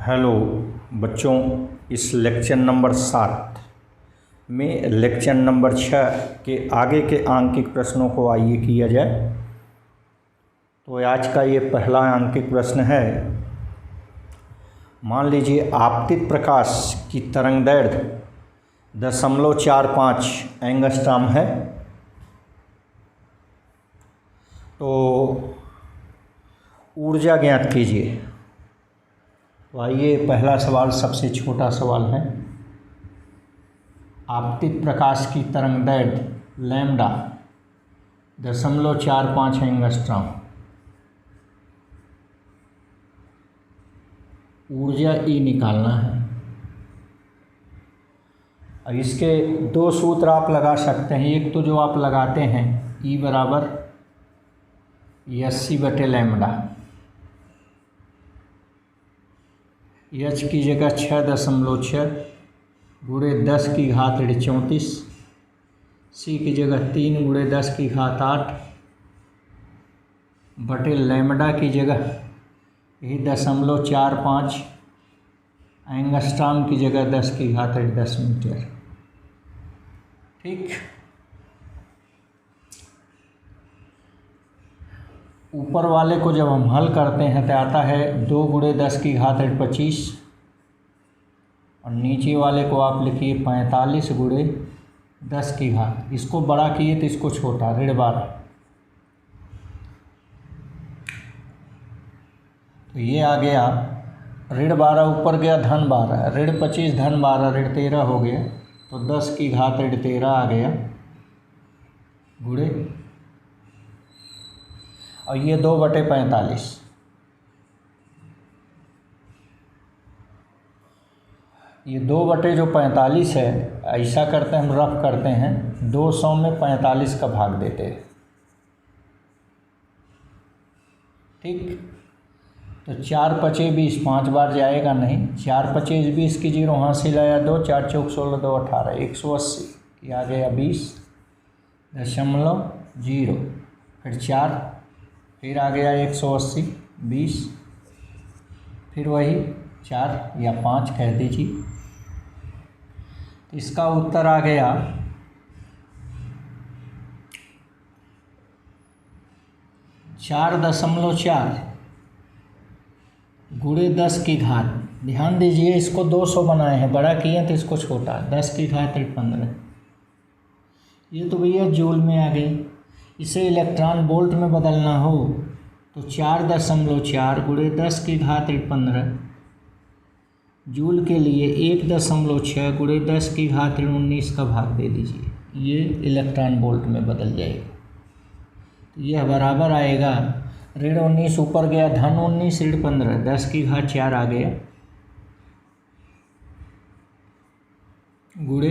Hello बच्चों, इस lecture number 7 में लेक्चर नंबर 6 के आगे के आंकिक प्रश्नों को आइए किया जाए। तो आज का ये पहला आंकिक प्रश्न है। मान लीजिए आपतित प्रकाश की तरंगदैर्घ्य 0.45 एंगस्ट्रॉम है। तो ऊर्जा ज्ञात कीजिए। तो आइए, पहला सवाल सबसे छोटा सवाल है। आपतित प्रकाश की तरंगदैर्घ्य लैम्डा 0.45 एंगस्ट्रॉम। ऊर्जा ई निकालना है। अब इसके दो सूत्र आप लगा सकते हैं। एक तो जो आप लगाते हैं ई बराबर Sc/λ। एच की जगह 6.6 गुणे 10⁻34, सी की जगह 3 गुणे 10⁸ बटे लैम्डा की जगह यही 0.45 एंगस्ट्रॉम की जगह 10⁻10 मीटर। ठीक। ऊपर वाले को जब हम हल करते हैं तो आता है 2 गुणे 10⁻25 और नीचे वाले को आप लिखिए 45 गुणे 10⁻। इसको बड़ा किए तो इसको छोटा, ऋण 12। तो ये आ गया ऋण 12 ऊपर गया धन 12, ऋण 25 धन 12 ऋण 13 हो गया। तो 10⁻13 आ गया गुणे, और ये 2/45। ये 2/45 है। ऐसा करते हैं, हम रफ करते हैं, 200 में 45 का भाग देते हैं। ठीक। तो 4×5 = 5 बार जाएगा नहीं। 4×5 = 20 की 0 हासिल आया 2, 4 चौक 16, 2 18, 180। ये आ गया 20.0, फिर 4, फिर आ गया 180, 20, फिर वही 4 या 5 कह दीजिए। तो इसका उत्तर आ गया 4.4 गुणे 10⁻। ध्यान दीजिए, इसको 200 बनाए हैं, बड़ा किए तो इसको छोटा, 10⁻15। ये तो भैया जूल में आ गई। इसे इलेक्ट्रॉन वोल्ट में बदलना हो तो 4.4 गुणे 10⁻15 जूल के लिए 1.6 गुणे 10⁻19 का भाग दे दीजिए। ये इलेक्ट्रॉन वोल्ट में बदल जाएगा। तो यह बराबर आएगा ऋण 19 ऊपर गया धन 19 ऋण 15, 10⁻4 आ गया गुणे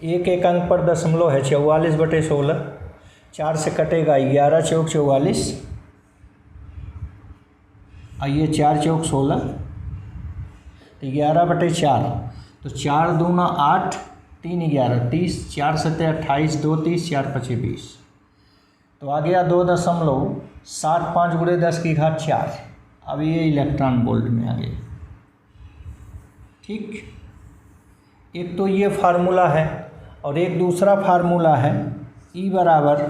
एक अंक पर दशमलव है 44/16। 4 से कटेगा 11 चौक 44, और ये 4 चौक 16, तो 11/4। तो 4 दूना 8, 3 11 30, 4 7 28, 2 30, 4 5 20। तो आ गया 2.75 गुणे 10⁻4। अब ये इलेक्ट्रॉन वोल्ट में आ गया। ठीक। एक तो ये फार्मूला है और एक दूसरा फार्मूला है ई बराबर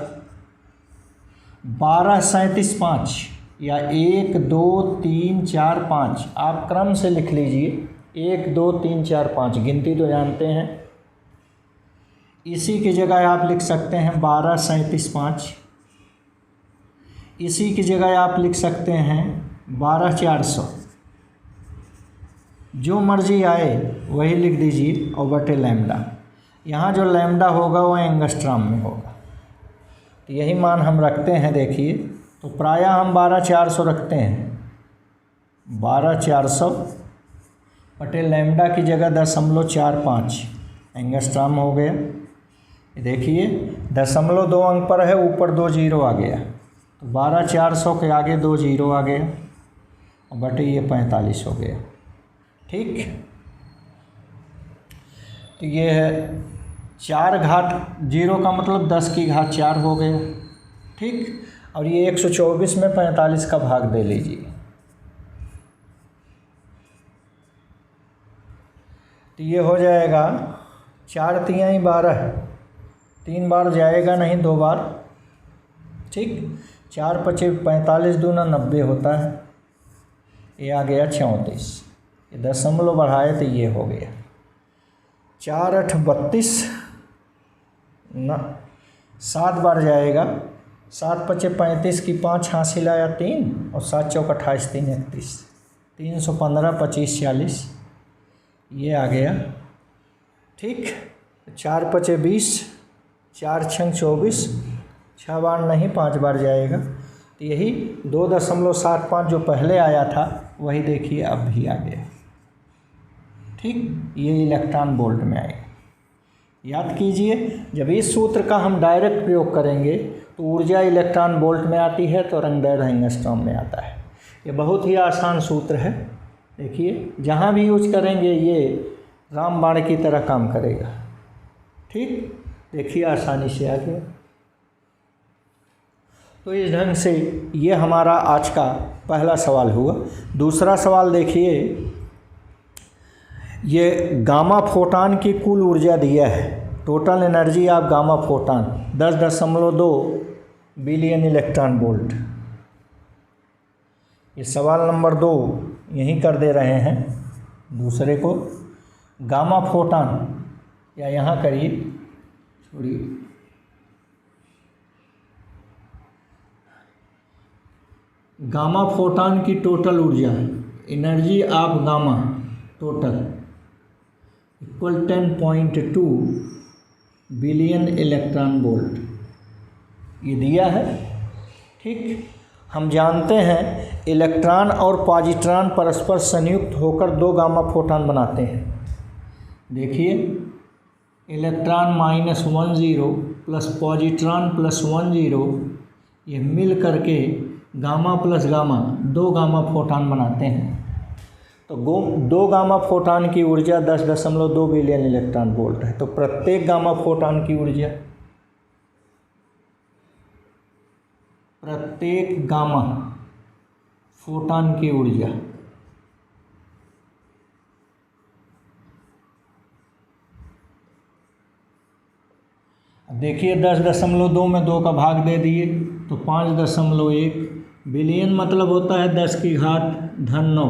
12.37.5 या 1 2 3 4 5। आप क्रम से लिख लीजिए, 1 2 3 4 5, गिनती तो जानते हैं। इसी की जगह आप लिख सकते हैं 12.37.5। इसी की जगह आप लिख सकते हैं 12.400। जो मर्जी आए वही लिख दीजिए, और बटे लैम्डा। यहाँ जो लैम्डा होगा वो एंगस्ट्रॉम में होगा। तो यही मान हम रखते हैं। देखिए, तो प्रायः हम 12.400 रखते हैं। 12.400 बटे लैम्डा की जगह 0.45 एंगस्ट्रॉम हो गया। देखिए 0.2 अंक पर है, ऊपर 2 0 आ गया। तो 12.400 के आगे 2 0 आ गया, और बटे ये 45 हो गया। ठीक। तो ये है 4⁻0 का मतलब 10⁻4 हो गया। ठीक। और ये 124 में 45 का भाग दे लीजिए। तो ये हो जाएगा 4 तिहाई 12, 3 बार जाएगा नहीं, 2 बार, ठीक। 4 पचे 45 दूना 90 होता है, ये आ गया 34, ये दशमलव बढ़ाए तो ये हो गया 4 8 32 न 7 बार जाएगा, 7 पचे 35 की 5 हासिल आया 3 और 7 चौक 28 3 31, 315 25 40 ये आ गया, ठीक। 4 पचे 20, 4 छंग 24, 6 बार नहीं 5 बार जाएगा, तो यही 2.75 जो पहले आया था वही देखिए अब भी आ गया, ठीक। ये इलेक्ट्रॉन वोल्ट में आएगा। याद कीजिए, जब इस सूत्र का हम डायरेक्ट प्रयोग करेंगे तो ऊर्जा इलेक्ट्रॉन वोल्ट में आती है, तो तरंगदैर्घ्य एंगस्ट्रॉम में आता है। ये बहुत ही आसान सूत्र है, देखिए जहाँ भी यूज करेंगे ये रामबाण की तरह काम करेगा, ठीक। देखिए आसानी से आ गया। तो इस ढंग से ये हमारा आज का पहला सवाल हुआ। दूसरा सवाल देखिए, ये गामा फोटान की कुल ऊर्जा दिया है, total energy of gamma photon 10.2 billion electron volt. ये सवाल नंबर 2 यहीं कर दे रहे हैं दूसरे को। गामा फोटान या यहाँ करिए, छोड़िए, गामा फोटान की टोटल ऊर्जा, energy of gamma total equal 10.2 billion electron volt, ये दिया है, ठीक। हम जानते हैं इलेक्ट्रॉन और पॉजिट्रॉन परस्पर संयुक्त होकर 2 गामा फोटान बनाते हैं। देखिए इलेक्ट्रॉन -10 प्लस पॉजिट्रॉन +10, ये मिल करके gamma plus gamma 2 gamma photon बनाते हैं। तो 2 गामा फोटान की ऊर्जा 10.2 बिलियन इलेक्ट्रॉन वोल्ट है। तो प्रत्येक गामा फोटान की ऊर्जा, प्रत्येक गामा फोटान की ऊर्जा देखिए 10.2 में 2 का भाग दे दिए तो 5.1 बिलियन, मतलब होता है 10⁻9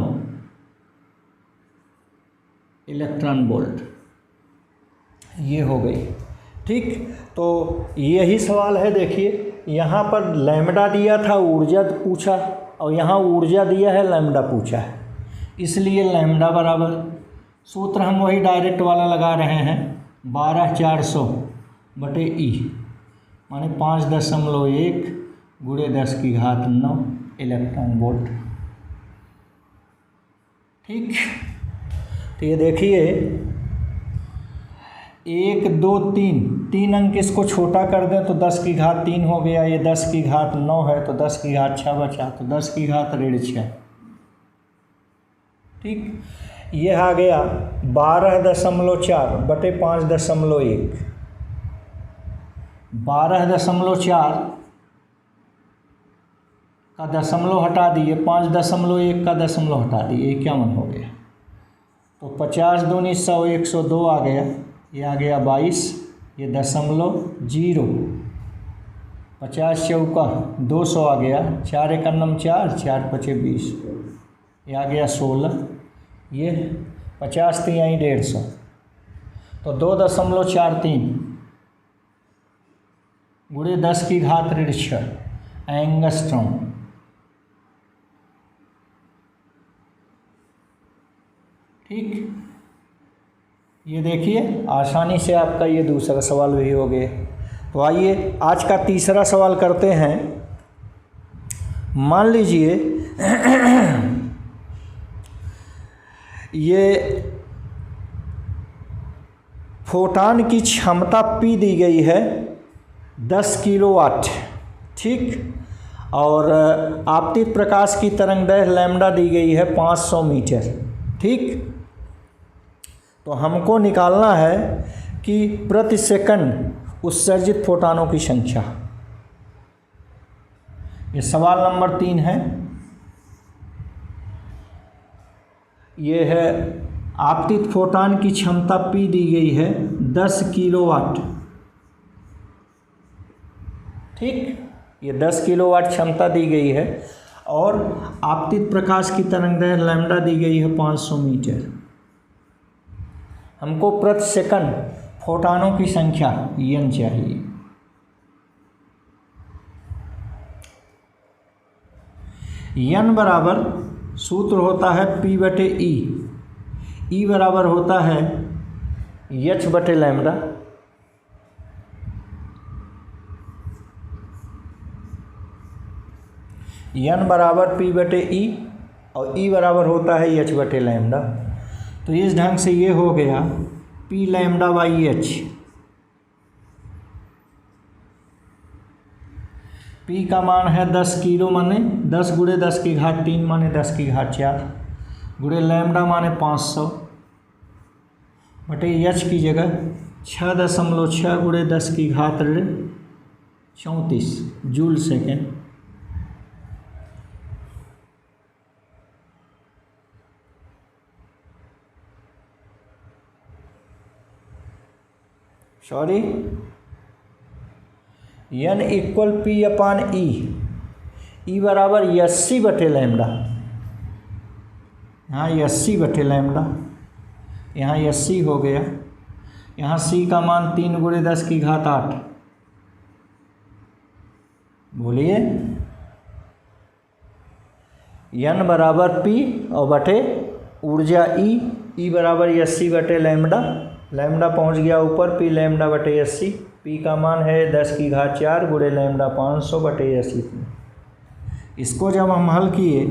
इलेक्ट्रॉन वोल्ट, ये हो गई, ठीक। तो यही सवाल है। देखिए यहाँ पर लैम्डा दिया था, ऊर्जा पूछा, और यहाँ ऊर्जा दिया है, लैम्डा पूछा है, इसलिए लैम्डा बराबर सूत्र हम वही डायरेक्ट वाला लगा रहे हैं, 12/400 बटे ई, माने 5.1 गुणे 10⁹9 इलेक्ट्रॉन वोल्ट, ठीक। तो ये देखिए 1 2 3 अंक इसको छोटा कर दें तो 10⁻3 हो गया, ये 10⁻9 है तो 10⁻6 बचा, तो 10⁻6, ठीक। ये आ गया 12.4 बटे 5.1, 12.4 का दशमलव हटा दिए, 5.1 का दशमलव हटा दिए, 51 हो गया। तो 50 दूनी 100, 102 आ गया, ये आ गया 22, ये 0.0, 50 चौका 200 आ गया, 4 1 4, 4 5 20, ये आ गया 16, ये 50 तिहाई 150, तो 2.43 गुणे 10⁻6 एंगस्ट्रॉम, ठीक। ये देखिए आसानी से आपका ये दूसरा सवाल भी हो गया। तो आइए आज का तीसरा सवाल करते हैं। मान लीजिए ये फोटान की क्षमता P दी गई है 10 किलोवाट, ठीक। और आपतित प्रकाश की तरंगदैर्घ्य लैम्डा दी गई है 500 मीटर, ठीक। तो हमको निकालना है कि प्रति सेकंड उत्सर्जित फोटानों की संख्या। ये सवाल नंबर 3 है। ये है आपतित फोटान की क्षमता P दी गई है 10 किलोवाट। ठीक, ये 10 किलोवाट क्षमता दी गई है और आपतित प्रकाश की तरंगदैर्घ्य लैम्डा दी गई है 500 मीटर। हमको प्रति सेकंड फोटानों की संख्या n चाहिए। n बराबर सूत्र होता है P/E, E बराबर होता है h/लैम्डा। n बराबर P/E और E बराबर होता है h/लैम्डा। तो इस ढंग से ये हो गया P λ/h। P का मान है 10 किलो माने 10 गुणे 10 की घात 3 माने 10 की घात 4 गुणे लैम्डा माने 500 बटे h की जगह 6.6 गुणे 10 की घात 34 joule second. Sorry, n equal P/E, E बराबर 80/लैम्डा। यहाँ 80/लैम्डा, यहाँ 80 हो गया। यहाँ C का मान 3 गुणे 10 की घात 8। बोलिए, n बराबर P और बटे ऊर्जा E बराबर 80/लैम्डा। लैम्डा पहुँच गया ऊपर, P λ/80। P का मान है 10 की घात 4 गुणे लैम्डा 500/80। इसको जब हम हल किए,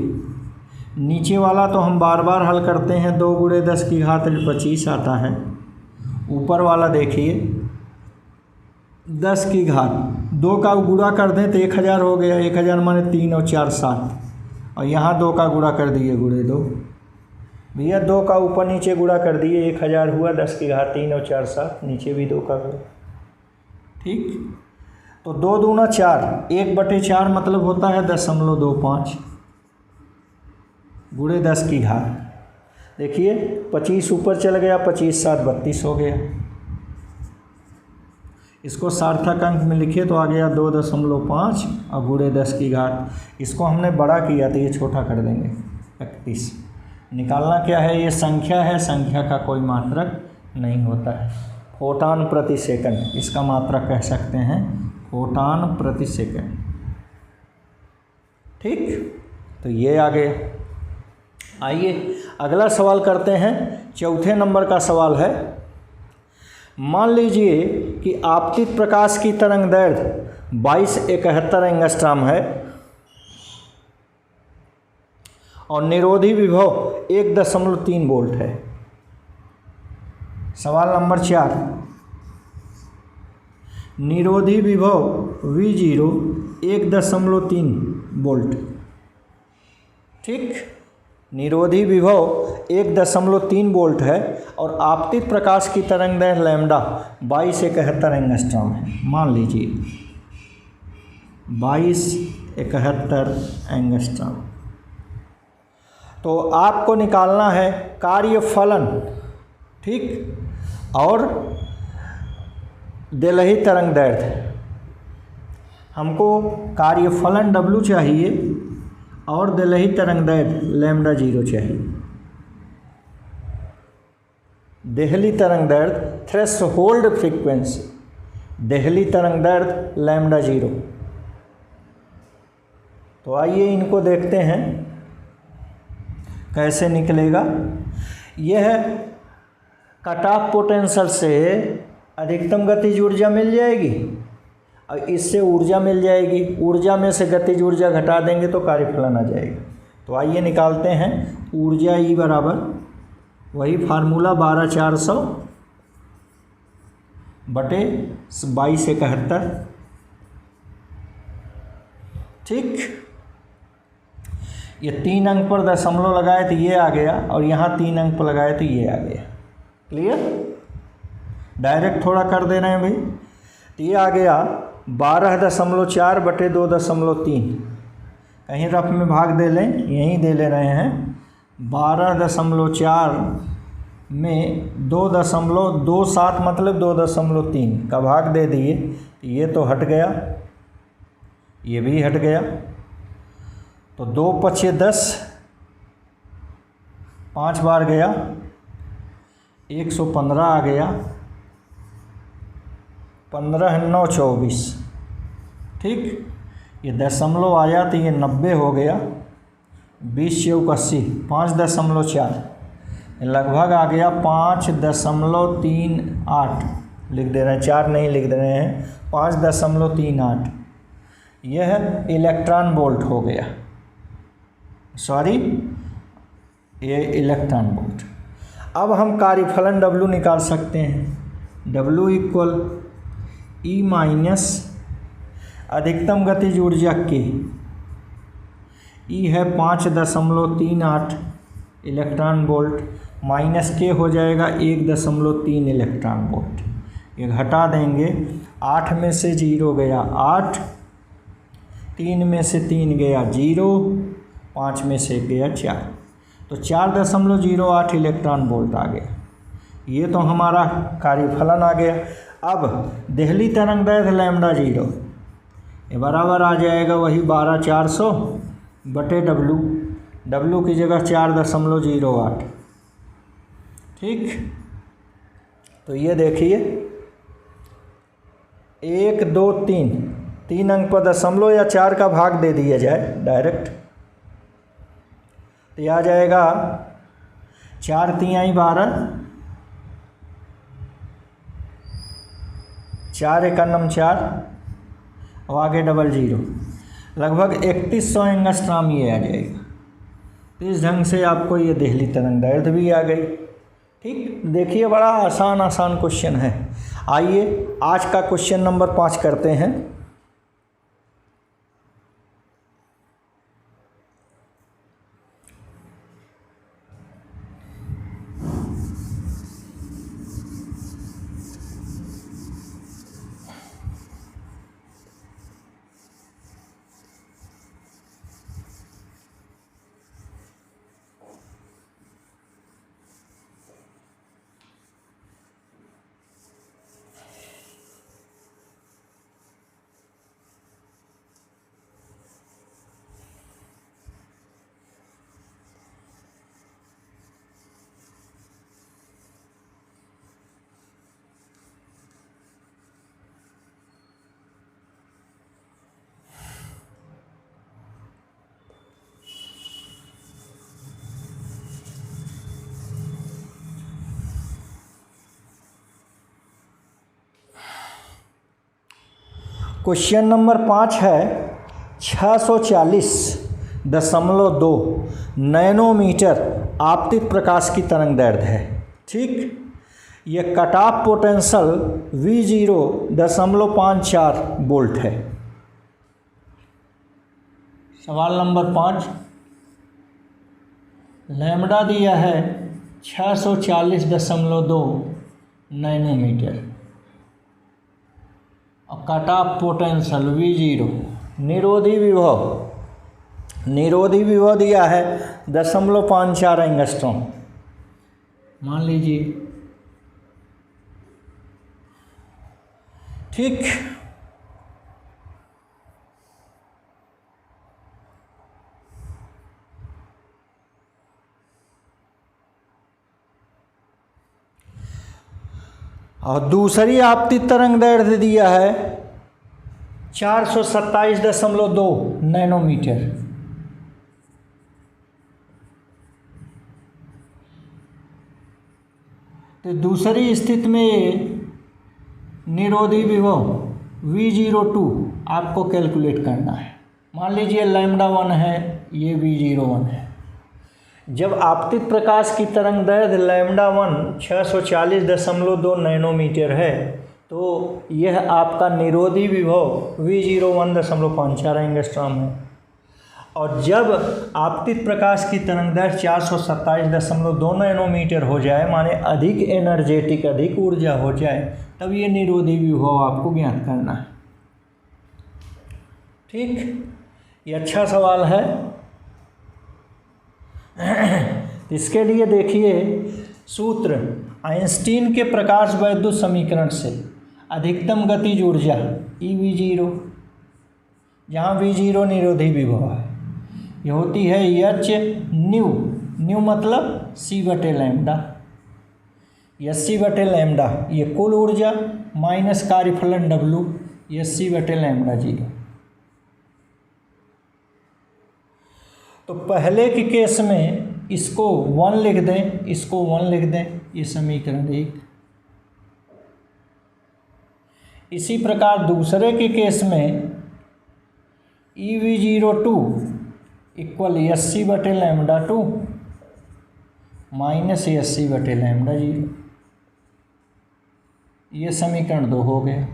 नीचे वाला तो हम बार बार हल करते हैं, 2 गुणे 10 की घात 25 आता है। ऊपर वाला देखिए 10 की घात 2 का गुणा कर दें तो 1000 हो गया। 1000 माने 3 और 4 7 और यहाँ 2 का गुणा कर दिए गुणे 2। भैया 2 का ऊपर नीचे गुणा कर दिए, 1000 हुआ। 10 की घात 3 और 4 7, नीचे भी 2 का गुणा। ठीक, तो 2 दूना 4, 1/4 मतलब होता है 0.25 गुणे 10 की घात। देखिए 25 ऊपर चल गया, 25 7 32 हो गया। इसको सार्थक अंक में लिखे तो आ गया 2.5 और गुणे 10 की घात। इसको हमने बड़ा किया तो ये छोटा कर देंगे 31। निकालना क्या है, ये संख्या है, संख्या का कोई मात्रक नहीं होता है। फोटान प्रति सेकंड, इसका मात्रक कह सकते हैं फोटान प्रति सेकंड। ठीक, तो ये आ गया। आइए अगला सवाल करते हैं। चौथे नंबर का सवाल है, मान लीजिए कि आपतित प्रकाश की तरंगदैर्घ्य 2271 एंगस्ट्रॉम है और निरोधी विभव 1.3 वोल्ट है। सवाल नंबर 4, निरोधी विभव V0 1.3 वोल्ट। ठीक, निरोधी विभव 1.3 वोल्ट है और आपतित प्रकाश की तरंगदैर्घ्य लैम्डा 2271 एंगस्ट्रॉम है। मान लीजिए 2271 एंगस्ट्रॉम। तो आपको निकालना है कार्यफलन, ठीक, और देलही तरंगदैर्घ्य। हमको कार्यफलन W चाहिए और देलही तरंगदैर्घ्य लैम्डा 0 चाहिए। देहली तरंगदैर्घ्य थ्रेशोल्ड फ्रीक्वेंसी, देहली तरंगदैर्घ्य लैम्डा 0। तो आइए इनको देखते हैं कैसे निकलेगा। यह कट ऑफ पोटेंशियल से अधिकतम गतिज ऊर्जा मिल जाएगी और इससे ऊर्जा मिल जाएगी। ऊर्जा में से गतिज ऊर्जा घटा देंगे तो कार्यफलन आ जाएगा। तो आइए निकालते हैं। ऊर्जा E बराबर वही फार्मूला 12400 बटे 2271। ठीक, ये 3 अंक पर दशमलव लगाए तो ये आ गया और यहाँ 3 अंक पर लगाए तो ये आ गया। क्लियर? डायरेक्ट थोड़ा कर दे रहे हैं भाई। तो ये आ गया 12.4 बटे 2.3। कहीं रफ में भाग दे लें, यहीं दे ले रहे हैं। 12.4 में 2.27 मतलब 2.3 का भाग दे दिए, ये तो हट गया, ये भी हट गया, तो 2 पचे 10, 5 बार गया, 115 आ गया, 15 9 24, ठीक। ये दशमलव आया तो ये 90 हो गया, 20 चौक 80, 5.4, लगभग आ गया 5.38 लिख दे रहे हैं, 4 नहीं लिख दे रहे हैं, 5.38 यह इलेक्ट्रॉन वोल्ट हो गया, सॉरी ये इलेक्ट्रॉन वोल्ट। अब हम कार्यफलन W निकाल सकते हैं। W इक्वल E माइनस अधिकतम गतिज ऊर्जा K, E है 5.38 इलेक्ट्रॉन वोल्ट, माइनस K हो जाएगा 1.3 इलेक्ट्रॉन वोल्ट। ये घटा देंगे, 8 में से 0 गया 8, 3 में से 3 गया 0, 5 में से गया 4, तो 4.08 इलेक्ट्रॉन वोल्ट आ गया। ये तो हमारा कार्यफलन आ गया। अब देहली तरंग दैर्घ्य लैम्ब्डा 0 ये बराबर आ जाएगा वही 12,400 बटे W की जगह 4.08, ठीक। तो ये देखिए 1 2 3 अंक पर दशमलव या 4 का भाग दे दिया जाए डायरेक्ट, तो आ जाएगा 4 तिहाई 12, 4 एकम 4 और आगे 00, लगभग 3100 एंगस्ट्रॉम ये आ जाएगा। तो इस ढंग से आपको ये देहली तरंग दैर्घ्य भी आ गई, ठीक। देखिए बड़ा आसान क्वेश्चन है। आइए आज का क्वेश्चन नंबर 5 करते हैं। क्वेश्चन नंबर 5 है 640.2 नैनोमीटर आपतित प्रकाश की तरंग दैर्घ्य है, ठीक। ये cut off potential V0.54 volt है। सवाल नंबर 5, लैम्ब्डा दिया है 640.2 नैनोमीटर और कट ऑफ पोटेंशियल V0, निरोधी विभव दिया है 0.54 एंगस्ट्रॉम, मान लीजिए, ठीक। और दूसरी आपतित तरंग दैर्घ्य दिया है 427.2 नैनोमीटर। तो दूसरी स्थिति में निरोधी विभव V02 आपको कैलकुलेट करना है। मान लीजिए लैम्ब्डा 1 है, ये V01 है। जब आपतित प्रकाश की तरंग दैर्घ्य लैम्ब्डा 1 640.2 नैनोमीटर है, तो यह आपका निरोधी विभव V01 0.54 एंगस्ट्रॉम है। और जब आपतित प्रकाश की तरंग दैर्घ्य 427.2 नैनोमीटर हो जाए, माने अधिक एनर्जेटिक, अधिक ऊर्जा हो जाए, तब ये निरोधी विभव आपको ज्ञात करना है, ठीक। ये अच्छा सवाल है। इसके लिए देखिए सूत्र आइंस्टीन के प्रकाश वैद्युत समीकरण से अधिकतम गतिज ऊर्जा EV0, जहाँ V0 निरोधी विभव है, ये होती है H न्यू मतलब C/λ, SC/λ ये कुल ऊर्जा माइनस कार्यफलन W SC/λ0। तो पहले के केस में इसको 1 लिख दें, इसको 1 लिख दें, ये समीकरण 1। इसी प्रकार दूसरे के केस में EV02 equal SC/λ2 minus SC/λ0, ये समीकरण 2 हो गया।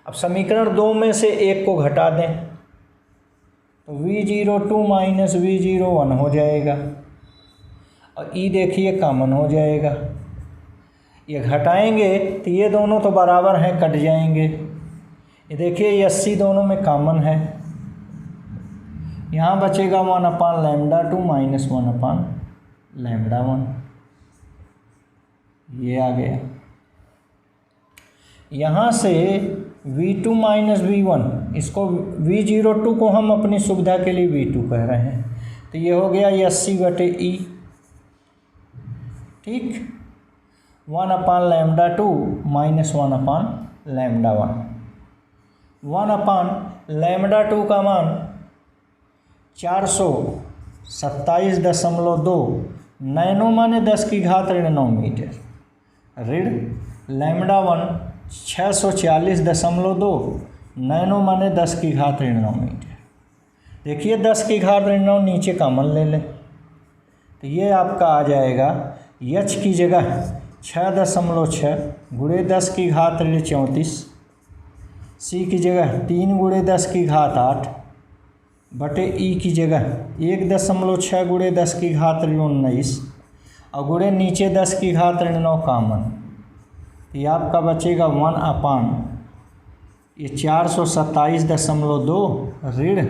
अब समीकरण 2 में से एक को घटा दें तो V02 माइनस V01 हो जाएगा और E देखिए कॉमन हो जाएगा। ये घटाएंगे तो ये दोनों तो बराबर हैं, कट जाएंगे। ये देखिए SC दोनों में कॉमन है, यहाँ बचेगा 1/λ2 माइनस 1/λ1, ये आ गया। यहाँ से V2 माइनस V1, इसको V02 को हम अपनी सुविधा के लिए V2 कह रहे हैं, तो ये हो गया SC/E, ठीक। 1/λ2 माइनस 1/λ1, 1/λ2 का मान 427.2 नैनो माने 10⁻9 मीटर, ऋण λ1 640.2 नैनो माने 10⁻9 मीटर। देखिए 10⁻9 नीचे कॉमन ले लें तो ये आपका आ जाएगा H की जगह 6.6 गुणे 10⁻34, C की जगह 3 गुणे 10⁸ बटे E की जगह 1.6 गुणे 10⁻19 और गुणे नीचे 10⁻9 कॉमन, ये आपका बचेगा 427.2 ऋण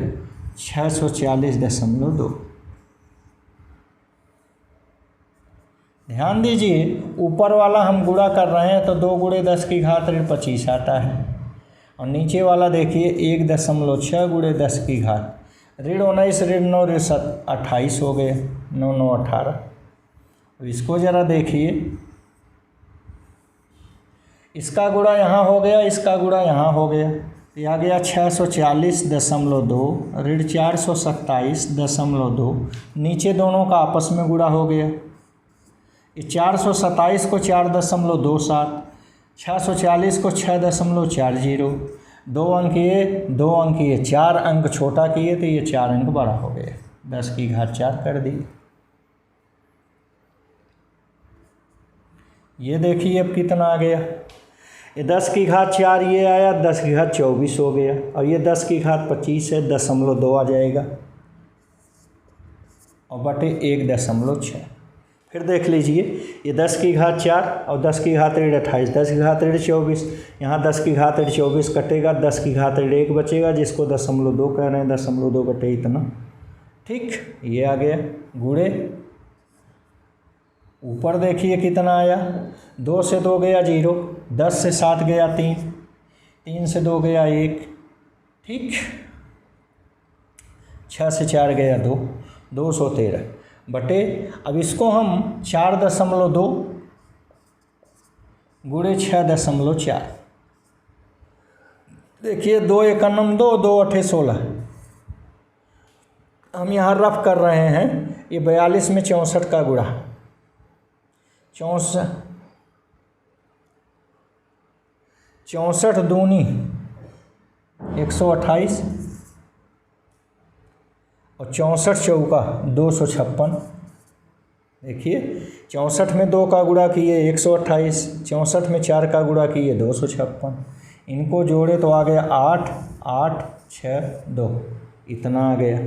640.2। ध्यान दीजिए ऊपर वाला हम गुणा कर रहे हैं तो 2 गुणे 10⁻25 आता है और नीचे वाला देखिए 1.6 गुणे 10 की घात ऋण 19 ऋण 9 ऋण 28 हो गए, 9 9 18। अब इसको ज़रा देखिए, इसका गुणा यहाँ हो गया, इसका गुणा यहाँ हो गया, तो आ गया 640.2 ऋण 427.2, नीचे दोनों का आपस में गुणा हो गया। ये 427 को 4.27, 640 को 6.40, 2 अंक ये 2 अंक ये, 4 अंक छोटा किए तो ये 4 अंक बड़ा हो गया, 10⁻4 कर दिए। ये देखिए अब कितना आ गया, ये 10⁻4 ये आया, 10⁻24 हो गया और ये 10⁻25 है, 0.2 आ जाएगा और बटे 1.6। फिर देख लीजिए ये 10⁻4 और 10⁻28, 10⁻24, यहाँ 10⁻24 कटेगा, 10⁻1 बचेगा जिसको 0.2 कह रहे हैं, 0.2 बटे इतना, ठीक। ये आ गया गुणे, ऊपर देखिए कितना आया, 2 से 2 गया 0, 10 से 7 गया 3, 3 से 2 गया 1, ठीक। 6 से 4 गया 2, 213 बटे, अब इसको हम 4.2 गुणे 6.4, देखिए 2 एकम 2, 2 अठे 16, हम यहाँ रफ कर रहे हैं, ये 42 में 64 का गुणा, 64 दूनी 128 और 64 चौका 256। देखिए 64 में 2 का गुणा किए 128, 64 में 4 का गुणा किए 256, इनको जोड़े तो आ गया 8 8 6 2, इतना आ गया,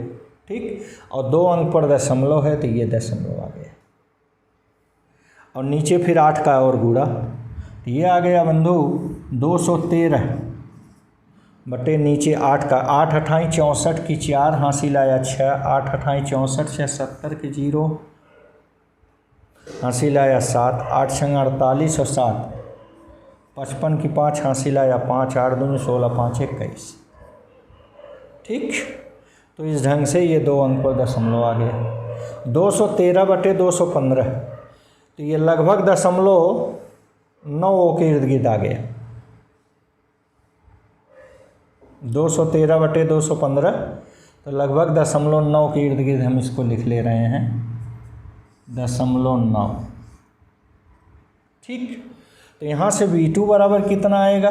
ठीक। और 2 अंक पर दशमलव है तो ये दशमलव आ गया और नीचे फिर 8 का और गुणा, तो ये आ गया बंधु 213 बटे नीचे 8 का, 8 अठाई 64 की 4 हासिल आया 6, 8 अठाई 64 6 70 की 0, हासिल आया 7, 8 छंग 48 और 7 55 की 5 हासिल आया 5, 8 दूनी 16, 5 21। ठीक, तो इस ढंग से ये 2 अंक पर दशमलव आ गया। 213/215, तो ये लगभग 0.9 के इर्द गिर्द आ गया। 213/215, तो लगभग 0.9 के इर्द गिर्द हम इसको लिख ले रहे हैं, 0.9। ठीक, तो यहाँ से V2 बराबर कितना आएगा,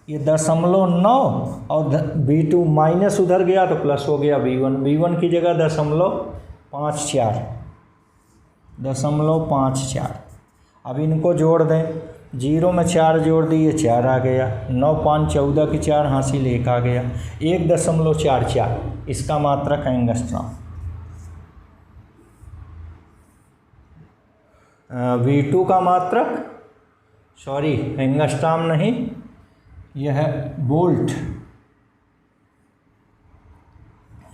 ये 0.9 और V2 माइनस उधर गया तो प्लस हो गया V1 की जगह 0.54। अब इनको जोड़ दें, 0 में 4 जोड़ दिए 4 आ गया, 9 5 14 की 4 हासिल 1 आ गया, 1.44 इसका मात्रक एंगस्ट्रॉम। V2 का मात्रक, सॉरी एंगस्ट्रॉम नहीं, यह है वोल्ट।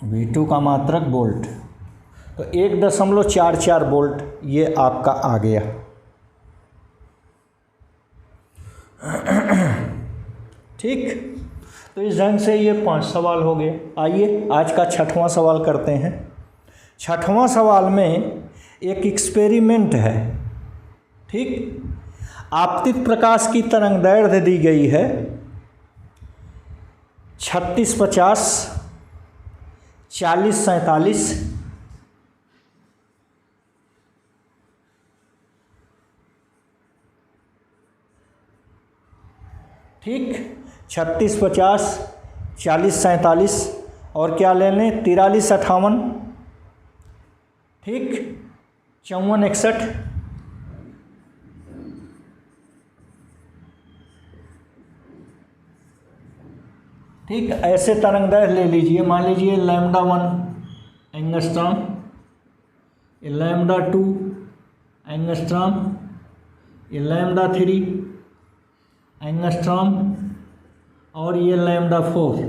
V2 का मात्रक वोल्ट, तो 1.44 वोल्ट ये आपका आ गया। ठीक, तो इस ढंग से ये 5 सवाल हो गए। आइए आज का 6वां सवाल करते हैं। 6वां सवाल में एक एक्सपेरिमेंट है। ठीक, आपतित प्रकाश की तरंगदैर्घ्य दी गई है 3650, 4047, ठीक, 3650, 4047 और क्या ले लें 4358, ठीक, 5461, ठीक, ऐसे तरंगदैर्घ्य ले लीजिए। मान लीजिए λ1 एंगस्ट्रॉम, λ2 एंगस्ट्रॉम, λ3 एंगस्ट्रॉम और ये λ4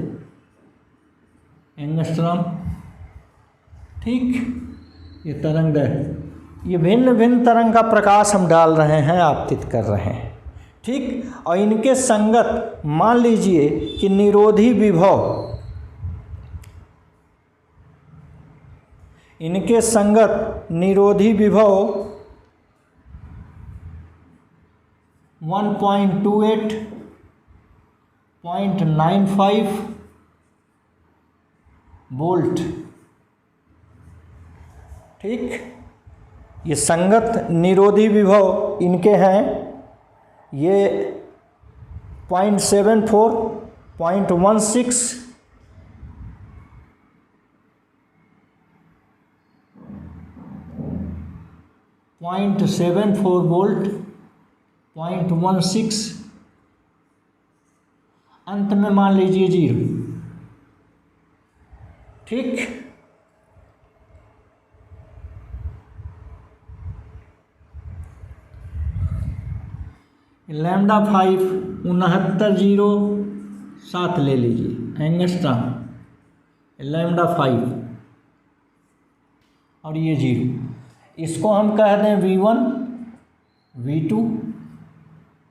एंगस्ट्रॉम। ठीक, ये तरंगदैर्घ्य, ये भिन्न भिन्न तरंग का प्रकाश हम डाल रहे हैं, आपतित कर रहे हैं। ठीक, और इनके संगत मान लीजिए कि निरोधी विभव, इनके संगत निरोधी विभव 1.28, 0.95 वोल्ट। ठीक, ये संगत निरोधी विभव इनके हैं, ये 0.74, 0.16, 0.74 वोल्ट, 0.16, अंत में मान लीजिए 0। ठीक, λ5 6907 ले लीजिए एंगस्ट्रॉम, λ5 और ये 0। इसको हम कह दें V1, V2,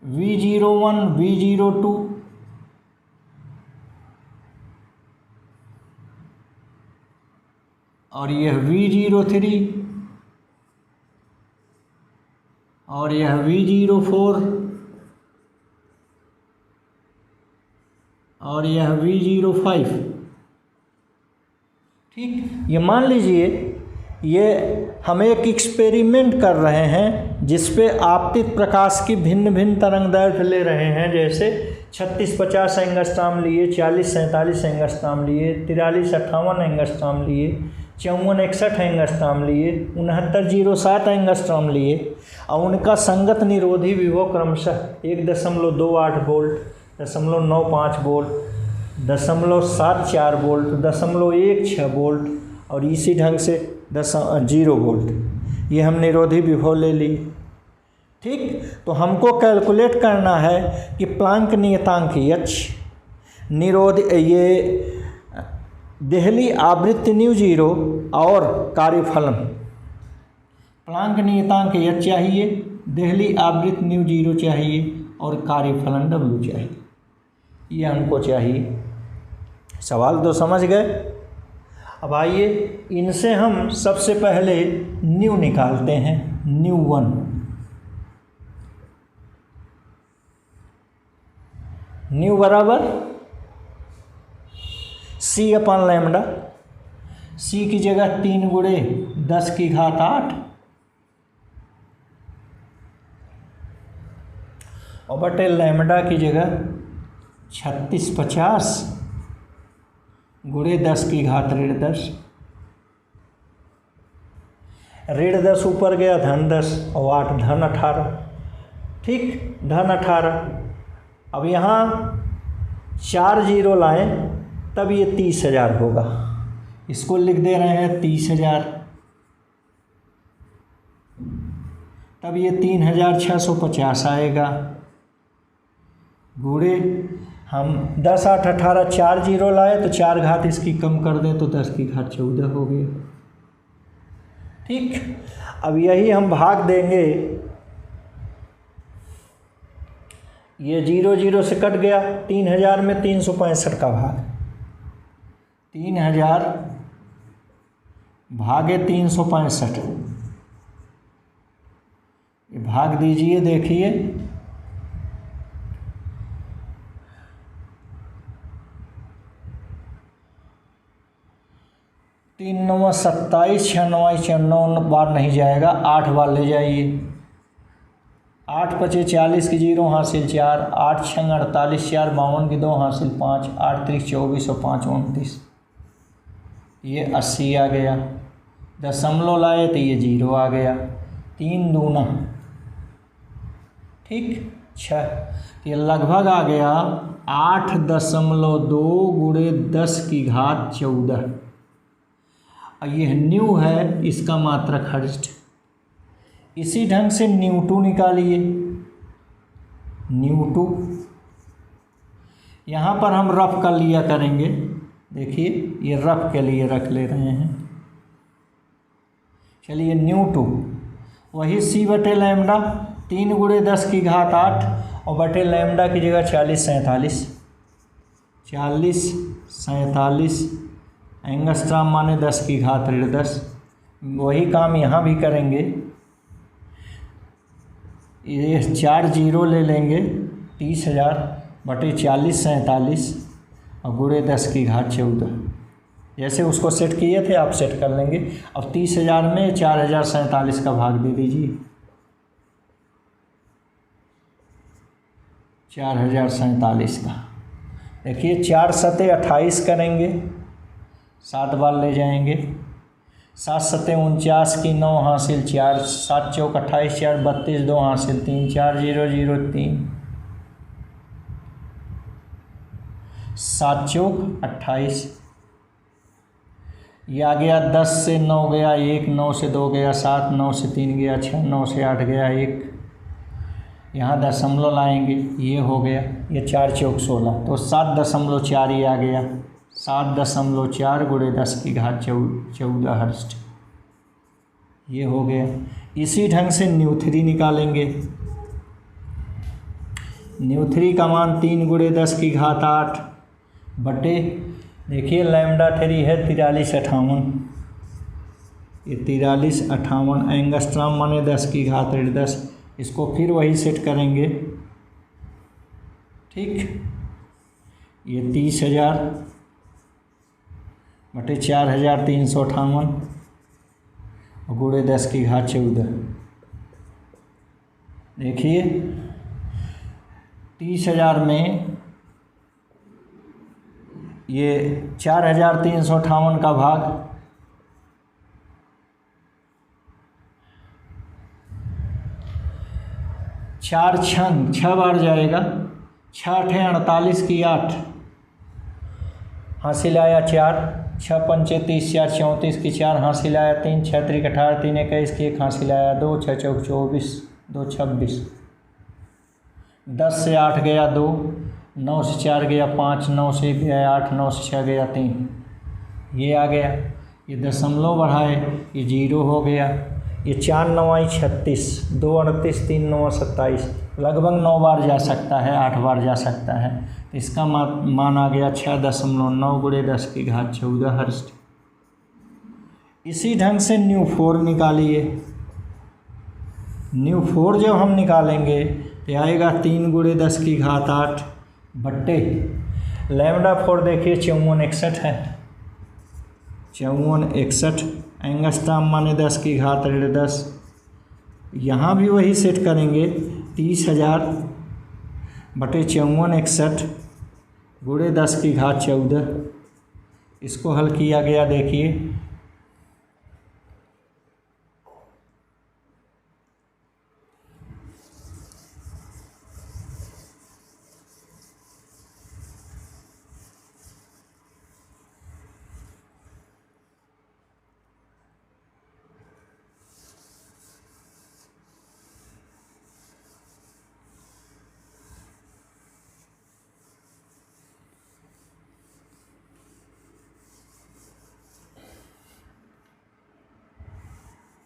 V01, V02 और यह V03 और यह V04 और यह V05। ठीक, ये मान लीजिए ये हम एक एक्सपेरिमेंट कर रहे हैं जिस पे आपतित प्रकाश की भिन्न भिन्न तरंगदैर्घ्य ले रहे हैं। जैसे 3650 एंगस्ट्रॉम लिए, 4047 एंगस्ट्रॉम लिए, 4358 एंगस्ट्रॉम लिए, 5461 एंगस्ट्रॉम लिए, 6907 एंगस्ट्रॉम लिए और उनका संगत निरोधी विभव क्रमशः 1.28 वोल्ट, 0.95 वोल्ट, 0.74 वोल्ट, 0.16 वोल्ट और इसी ढंग से 0 वोल्ट, ये हम निरोधी विभव ले ली। ठीक, तो हमको कैलकुलेट करना है कि प्लांक नियतांक H, निरोध ये देहली आवृत्ति ν0 और कार्यफलन। प्लांक नियतांक एच चाहिए, देहली आवृत्त न्यू जीरो चाहिए और कार्यफलन डब्ल्यू चाहिए, ये हमको चाहिए। सवाल तो समझ गए। अब आइए इनसे हम सबसे पहले न्यू निकालते हैं, न्यू 1। न्यू बराबर सी अपन लैम्डा, सी की जगह 3 गुणे 10 की घात 8 और बटे लैम्डा की जगह 3650 गुणे 10 की घात ऋण 10। ऋण 10 ऊपर गया, धन 10 और 8 धन 18। ठीक, धन 18। अब यहाँ 4 जीरो लाएं तब ये 30,000 होगा, इसको लिख दे रहे हैं 30,000, तब ये 3,650 आएगा। गुणे हम 10 8 18 4 जीरो लाए तो 4 घात इसकी कम कर दें तो 10 की घात 14 हो गई। ठीक, अब यही हम भाग देंगे, ये 0 0 से कट गया, 3,000 में 365 का भाग, 3,000 भागे 365, ये भाग दीजिए, देखिए 3 9 27, 6 9 94 बार नहीं जाएगा, 8 बार ले जाइए। 8 5 40 की 0 हासिल 4, 8 6 48, 4 52 की 2 हासिल 5, 8 3 24 और 5 29, ये 80 आ गया। दशमलव लाए तो ये 0 आ गया, 3 दूना ठीक 6, ये लगभग आ गया 8.2 गुणे 10 की घात 14। ये न्यू है, इसका मात्रक हर्ट्ज। इसी ढंग से न्यू2 निकालिए, न्यू2 यहाँ पर हम रफ कर लिया करेंगे, देखिए ये रफ के लिए रख ले रहे हैं। चलिए न्यू2 वही सी बटे लैम्डा 3 गुणे 10 की घात 8 और बटे लैम्डा की जगह 40 47 एंगस्ट्राम माने 10 की घात ऋण 10। वही काम यहाँ भी करेंगे, ये 4 जीरो ले लेंगे, 30,000 बटे 40 47 और गुणे 10 की घात 14। जैसे उसको सेट किए थे आप सेट कर लेंगे। अब 30,000 में 4,047 का भाग दे दीजिए, 4,047 का। देखिए 4 सते 28 करेंगे, 7 बार ले जाएंगे, 7 सते 49 की 9 हासिल 4, 7 चौक 28, 4 32, 2 हासिल 3, 4 0 0 3, 7 चौक 28। ये आ गया 10 से 9 गया 1, 9 से 2 गया 7, 9 से 3 गया 6, 9 से 8 गया 1, यहाँ दशमलव लाएंगे, ये हो गया, ये 4 चौक 16 तो 7.4 ये आ गया, 7.4 गुणे 10 की घात 14 हर्ट्ज, ये हो गया। इसी ढंग से न्यू3 निकालेंगे, न्यू3 का मान 3 गुणे 10 की घात 8 बटे, देखिए लैम्डा 3 है 4358, ये 4358 एंगस्ट्राम माने 10 की घात ऋण 10, इसको फिर वही सेट करेंगे। ठीक, ये 30,000 बटे 4,358 और गुणे 10 की घात 14। देखिए 30,000 में ये 4,358 का भाग 4 छंग 6 बार जाएगा, 6 8 48 की 8 हासिल आया 4, 6 पंचे 30, 4 34 की 4 हासिल आया 3, 6 3 18 3 21 की 1 हासिल आया 2, 6 चौक 24, 2 26, 10 से 8 गया 2, 9 से 4 गया 5, 9 से गया 8, 9 से 6 गया 3, ये आ गया। ये दशमलव बढ़ाए, ये 0 हो गया, ये 4 9 36, 2 38, 3 9 27, लगभग 9 बार जा सकता है, 8 बार जा सकता है। तो इसका मान आ गया 6.9 गुणे 10 की घात 14 हर्ट्ज। इसी ढंग से न्यू4 निकालिए। न्यू4 जब हम निकालेंगे तो आएगा 3 गुणे 10 की घात 8 बट्टे λ4 देखिए 5461 है, 5461 एंगस्ट्रॉम माने 10 की घात 10। यहाँ भी वही सेट करेंगे 30,000 बटे 5461 गुणे 10 की घात 14। इसको हल किया गया, देखिए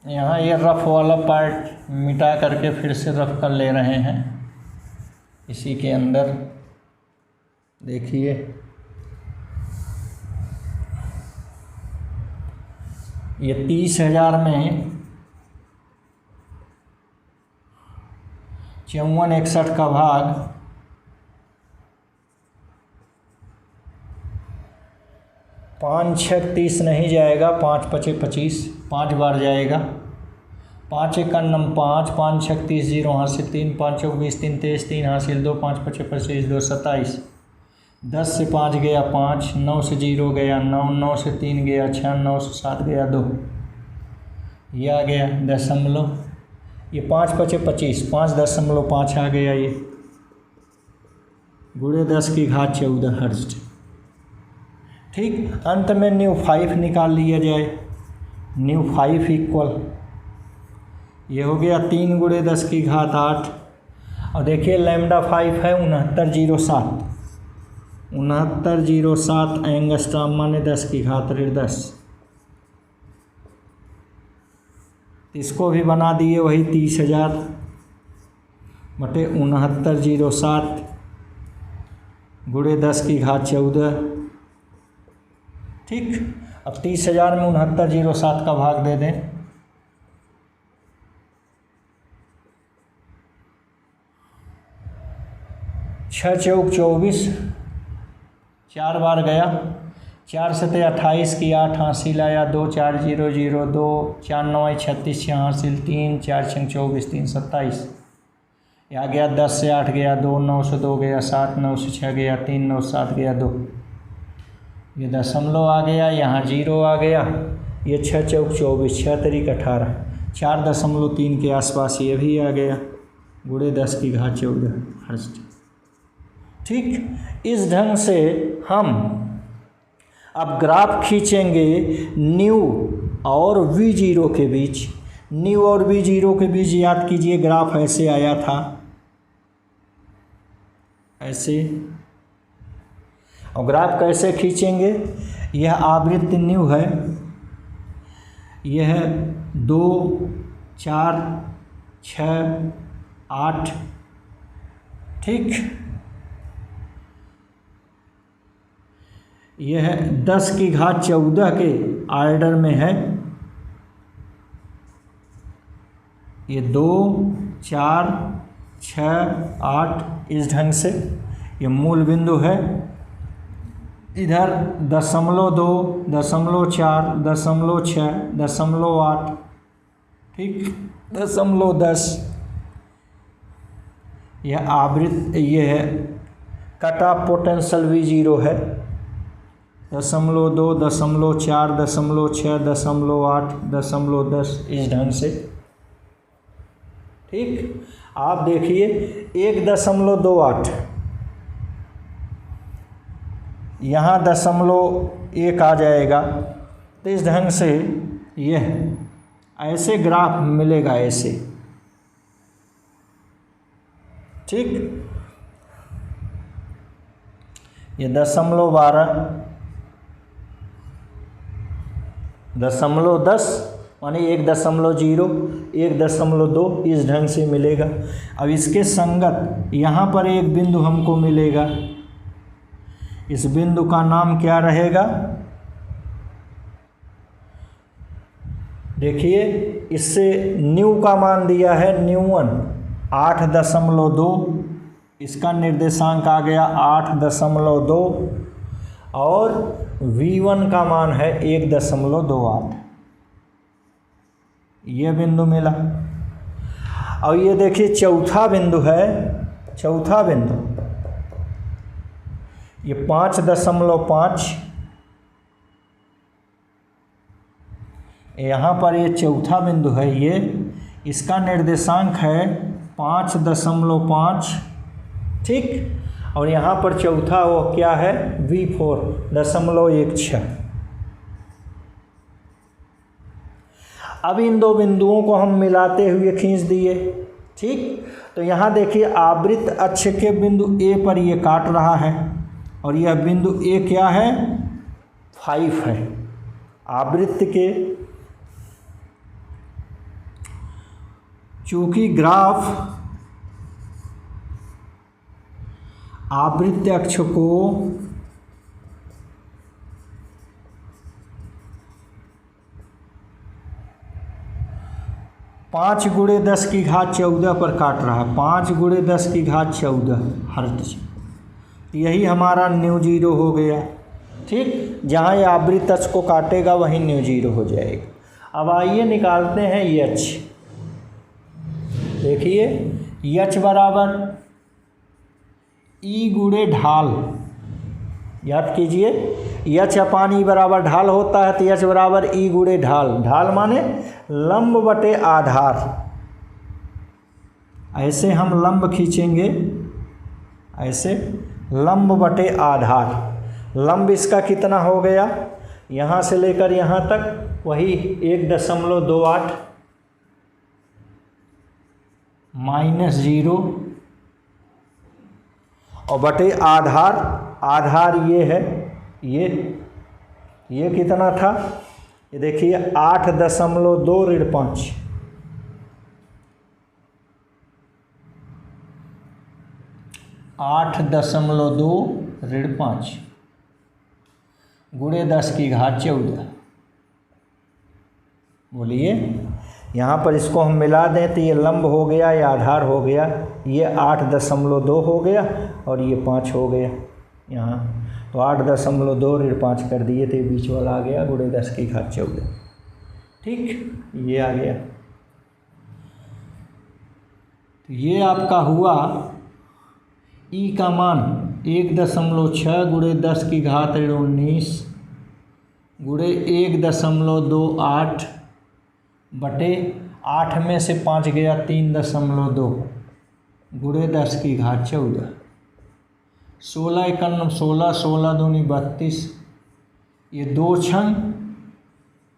यहाँ ये रफ वाला पार्ट मिटा करके फिर से रफ कर ले रहे हैं। इसी के अंदर देखिए ये 30,000 में 5461 का भाग 5 6 30 नहीं जाएगा, 5 5 25, 5 बार जाएगा। 5 1 5, 5 6 30, 0 हासिल 3, 5 4 20, 3 23, 3 हासिल 2, 5 5 25, 2 27, 10 से 5 गया 5, 9 से 0 गया 9, 9 से 3 गया 6, 9 से 7 गया 2, ये आ गया दशमलव। ये 5 5 25, 5.5 आ गया ये गुणे 10 की घात 14 हर्ट्ज। ठीक, अंत में न्यू5 निकाल लिया जाए। न्यू5 इक्वल ये हो गया 3 गुणे 10 की घात 8 और देखिए λ5 है 6907, 6907 एंगस्ट्रॉम माने 10 की घात 10। इसको भी बना दिए वही 30,000 बटे 6907 गुणे 10 की घात 14। ठीक, अब 30,000 में 6907 का भाग दे दें। छः चौक 24, 4 बार गया, 4 सते 28 की 8 हासिल आया, 2 4 0 0 2, 4 9 36, 6 हासिल 3, 4 6 24, 3 27, आ गया 10 से 8 गया 2, 9 से 2 गया 7, 9 से 6 गया 3, 9 से 7 गया 2, ये दशमलव आ गया, यहाँ 0 आ गया। ये 6 चौक 24, 6 तरीक 18, 4.3 के आसपास ये भी आ गया गुणे 10 की घात 14 हर्ट्ज। ठीक, इस ढंग से हम अब ग्राफ खींचेंगे न्यू और V0 के बीच। न्यू और V0 के बीच याद कीजिए ग्राफ ऐसे आया था, ऐसे। और ग्राफ कैसे खींचेंगे, यह आवृत्ति न्यू है, यह 2 4 6 8, ठीक, यह 10 की घात 14 के आर्डर में है। ये 2 4 6 8 इस ढंग से ये मूल बिंदु है। इधर 0.2 0.4 0.6 0.8, ठीक, 0.10 यह आवृत्ति, ये है कट ऑफ पोटेंशियल V0 है। 0.2 0.4 0.6 0.8 0.10 इस ढंग से। ठीक, आप देखिए 1.28 यहाँ 0.1 आ जाएगा। तो इस ढंग से यह ऐसे ग्राफ मिलेगा, ऐसे। ठीक, ये 0.12 0.10 माने 1.0 1.2 इस ढंग से मिलेगा। अब इसके संगत यहाँ पर एक बिंदु हमको मिलेगा, इस बिंदु का नाम क्या रहेगा? देखिए इससे न्यू का मान दिया है न्यू1 8.2, इसका निर्देशांक आ गया 8.2 और V1 का मान है 1.28, ये बिंदु मिला। और ये देखिए चौथा बिंदु है, चौथा बिंदु ये 5.5, यहाँ पर ये चौथा बिंदु है, ये इसका निर्देशांक है 5.5, ठीक। और यहाँ पर चौथा वो क्या है? V4.16। अब इन दो बिंदुओं को हम मिलाते हुए खींच दिए, ठीक। तो यहाँ देखिए आवृत्त अक्ष के बिंदु A पर ये काट रहा है और यह बिंदु A क्या है? 5 है। आवृत्त के, चूंकि ग्राफ आवृत्त अक्ष को पाँच गुणे 10⁻14 पर काट रहा है, 5 गुणे 10⁻14 हर्ट्ज, यही हमारा न्यू 0 हो गया, ठीक। जहाँ ये आवृत्त अक्ष को काटेगा वहीं न्यू 0 हो जाएगा। अब आइए निकालते हैं यच। देखिए यच बराबर ई गुणे ढाल, याद कीजिए यच अपान ई बराबर ढाल होता है, तो यच बराबर ई गुणे ढाल, ढाल माने लंब बटे आधार। ऐसे हम लंब खींचेंगे, ऐसे लंब बटे आधार। लंब इसका कितना हो गया? यहाँ से लेकर यहाँ तक वही 1.28 -0 और बटे आधार, आधार ये है, ये कितना था? ये देखिए 8.2 ऋण 5, 8.2 ऋण 5 गुणे 10⁻14। बोलिए यहाँ पर इसको हम मिला दें तो ये लंब हो गया, ये आधार हो गया, ये 8.2 हो गया और ये 5 हो गया यहाँ। तो 8.2 ऋण 5 कर दिए थे, बीच वाला आ गया गुणे 10⁻14, ठीक। ये आ गया, तो ये आपका हुआ ई का मान 1.6 गुणे 10⁻19 गुणे 1.28 बटे 8 में से 5 गया 3.2 गुणे 10⁻14। 16 × 16, 16 दूनी 32, ये 2 छंग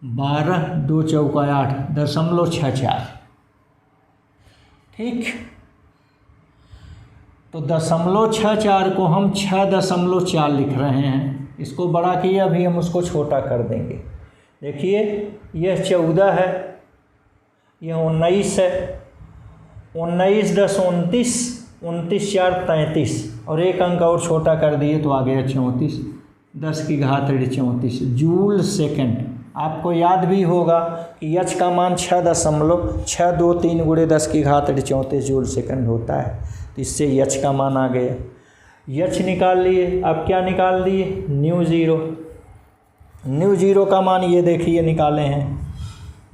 12, 2 चौका 8.64, ठीक। तो 0.64 को हम 6.4 लिख रहे हैं, इसको बड़ा किया, अभी हम उसको छोटा कर देंगे। देखिए यह 14 है, यह 19 है, 19 × 29, 29 4 33 और एक अंक और छोटा कर दिए तो आ गया 34, 10⁻34 जूल सेकंड। आपको याद भी होगा कि एच का मान 6.623 गुणे 10⁻34 जूल सेकंड होता है, तो इससे एच का मान आ गया। एच निकाल लिए, अब क्या निकाल दिए? न्यू 0। न्यू 0 का मान ये देखिए निकाले हैं,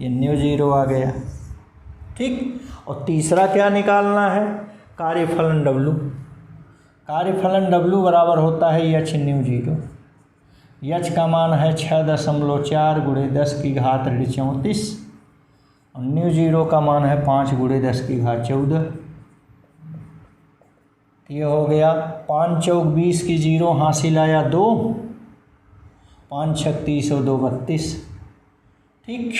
ये न्यू 0 आ गया, ठीक। और तीसरा क्या निकालना है? कार्यफलन W। कार्यफलन W बराबर होता है एच न्यू 0। एच का मान है 6.4 गुणे 10⁻34 और न्यू 0 का मान है 5 गुणे 10⁻14। ये हो गया 5 चौक 20 की 0 हासिल आया 2, 5 छक 30 और 2 32, ठीक।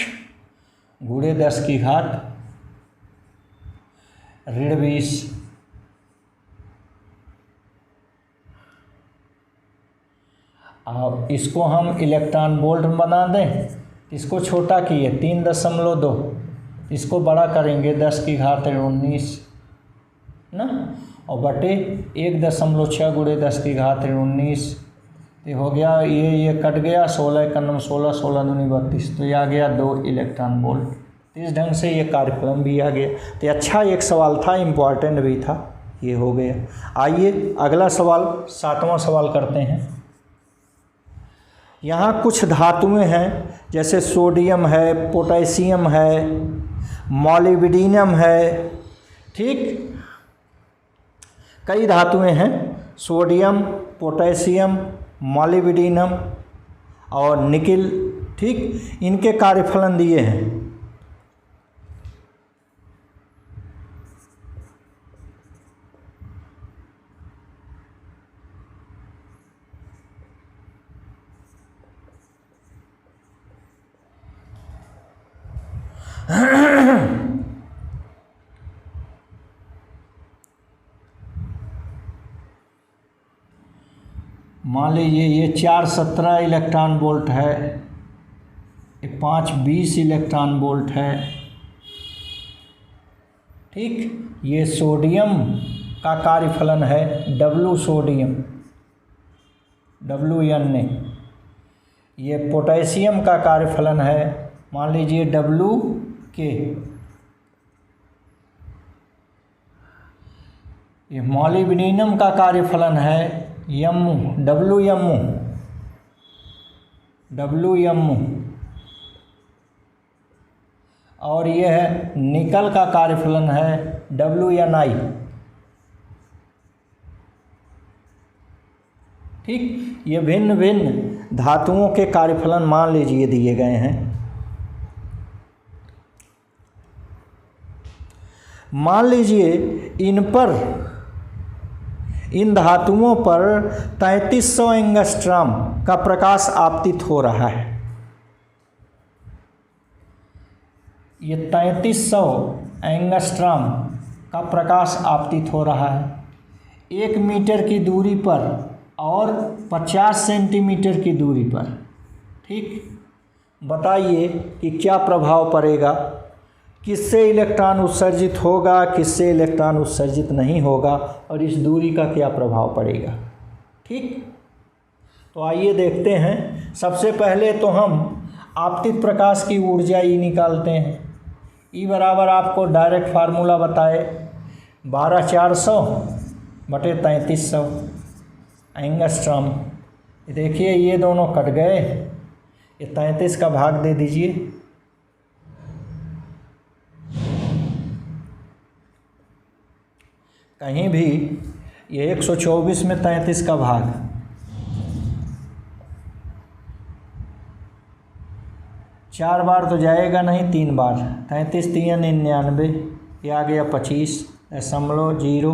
गुणे 10⁻20। अब इसको हम इलेक्ट्रॉन वोल्ट में बना दें इसको छोटा किए 3.2, इसको बड़ा करेंगे 10⁻19 ना, और बटे 1.6 गुणे 10⁻19, ये हो गया, ये कट गया, 16 × 9 16, 16 दूनी 32, तो ये आ गया 2 इलेक्ट्रॉन वोल्ट। तो इस ढंग से ये कार्यक्रम भी आ गया। तो अच्छा एक सवाल था, इम्पॉर्टेंट भी था, ये हो गया। आइए अगला सवाल, 7वां सवाल करते हैं। यहाँ कुछ धातुएं हैं, जैसे सोडियम है, पोटेशियम है, मॉलिब्डेनम है, ठीक, कई धातुएं हैं, सोडियम, पोटेशियम, मॉलिब्डेनम और निकिल, ठीक, इनके कार्यफलन दिए हैं। मान लीजिए ये 417 इलेक्ट्रॉन वोल्ट है, 520 इलेक्ट्रॉन वोल्ट है, ठीक। ये सोडियम का कार्यफलन है W सोडियम, WN। ये पोटेशियम का कार्यफलन है, मान लीजिए WK। ये मॉलिब्डेनम का कार्यफलन है WM, और ये है निकल का कार्यफलन है WNI, ठीक। ये भिन्न भिन्न धातुओं के कार्यफलन मान लीजिए दिए गए हैं। मान लीजिए इन धातुओं पर 3300 एंगस्ट्रॉम का प्रकाश आपतित हो रहा है। ये 3300 एंगस्ट्रॉम का प्रकाश आपतित हो रहा है 1 मीटर की दूरी पर और 50 सेंटीमीटर की दूरी पर, ठीक। बताइए कि क्या प्रभाव पड़ेगा, किससे इलेक्ट्रॉन उत्सर्जित होगा, किससे इलेक्ट्रॉन उत्सर्जित नहीं होगा, और इस दूरी का क्या प्रभाव पड़ेगा, ठीक। तो आइए देखते हैं। सबसे पहले तो हम आपतित प्रकाश की ऊर्जा E निकालते हैं। E बराबर आपको डायरेक्ट फार्मूला बताए 12400 बटे 3300 एंगस्ट्रॉम। देखिए ये दोनों कट गए, ये 33 का भाग दे दीजिए, कहीं भी ये 124 में 33 का भाग, 4 बार तो जाएगा नहीं, 3 बार, 33 3 99, ये आ गया 25.0,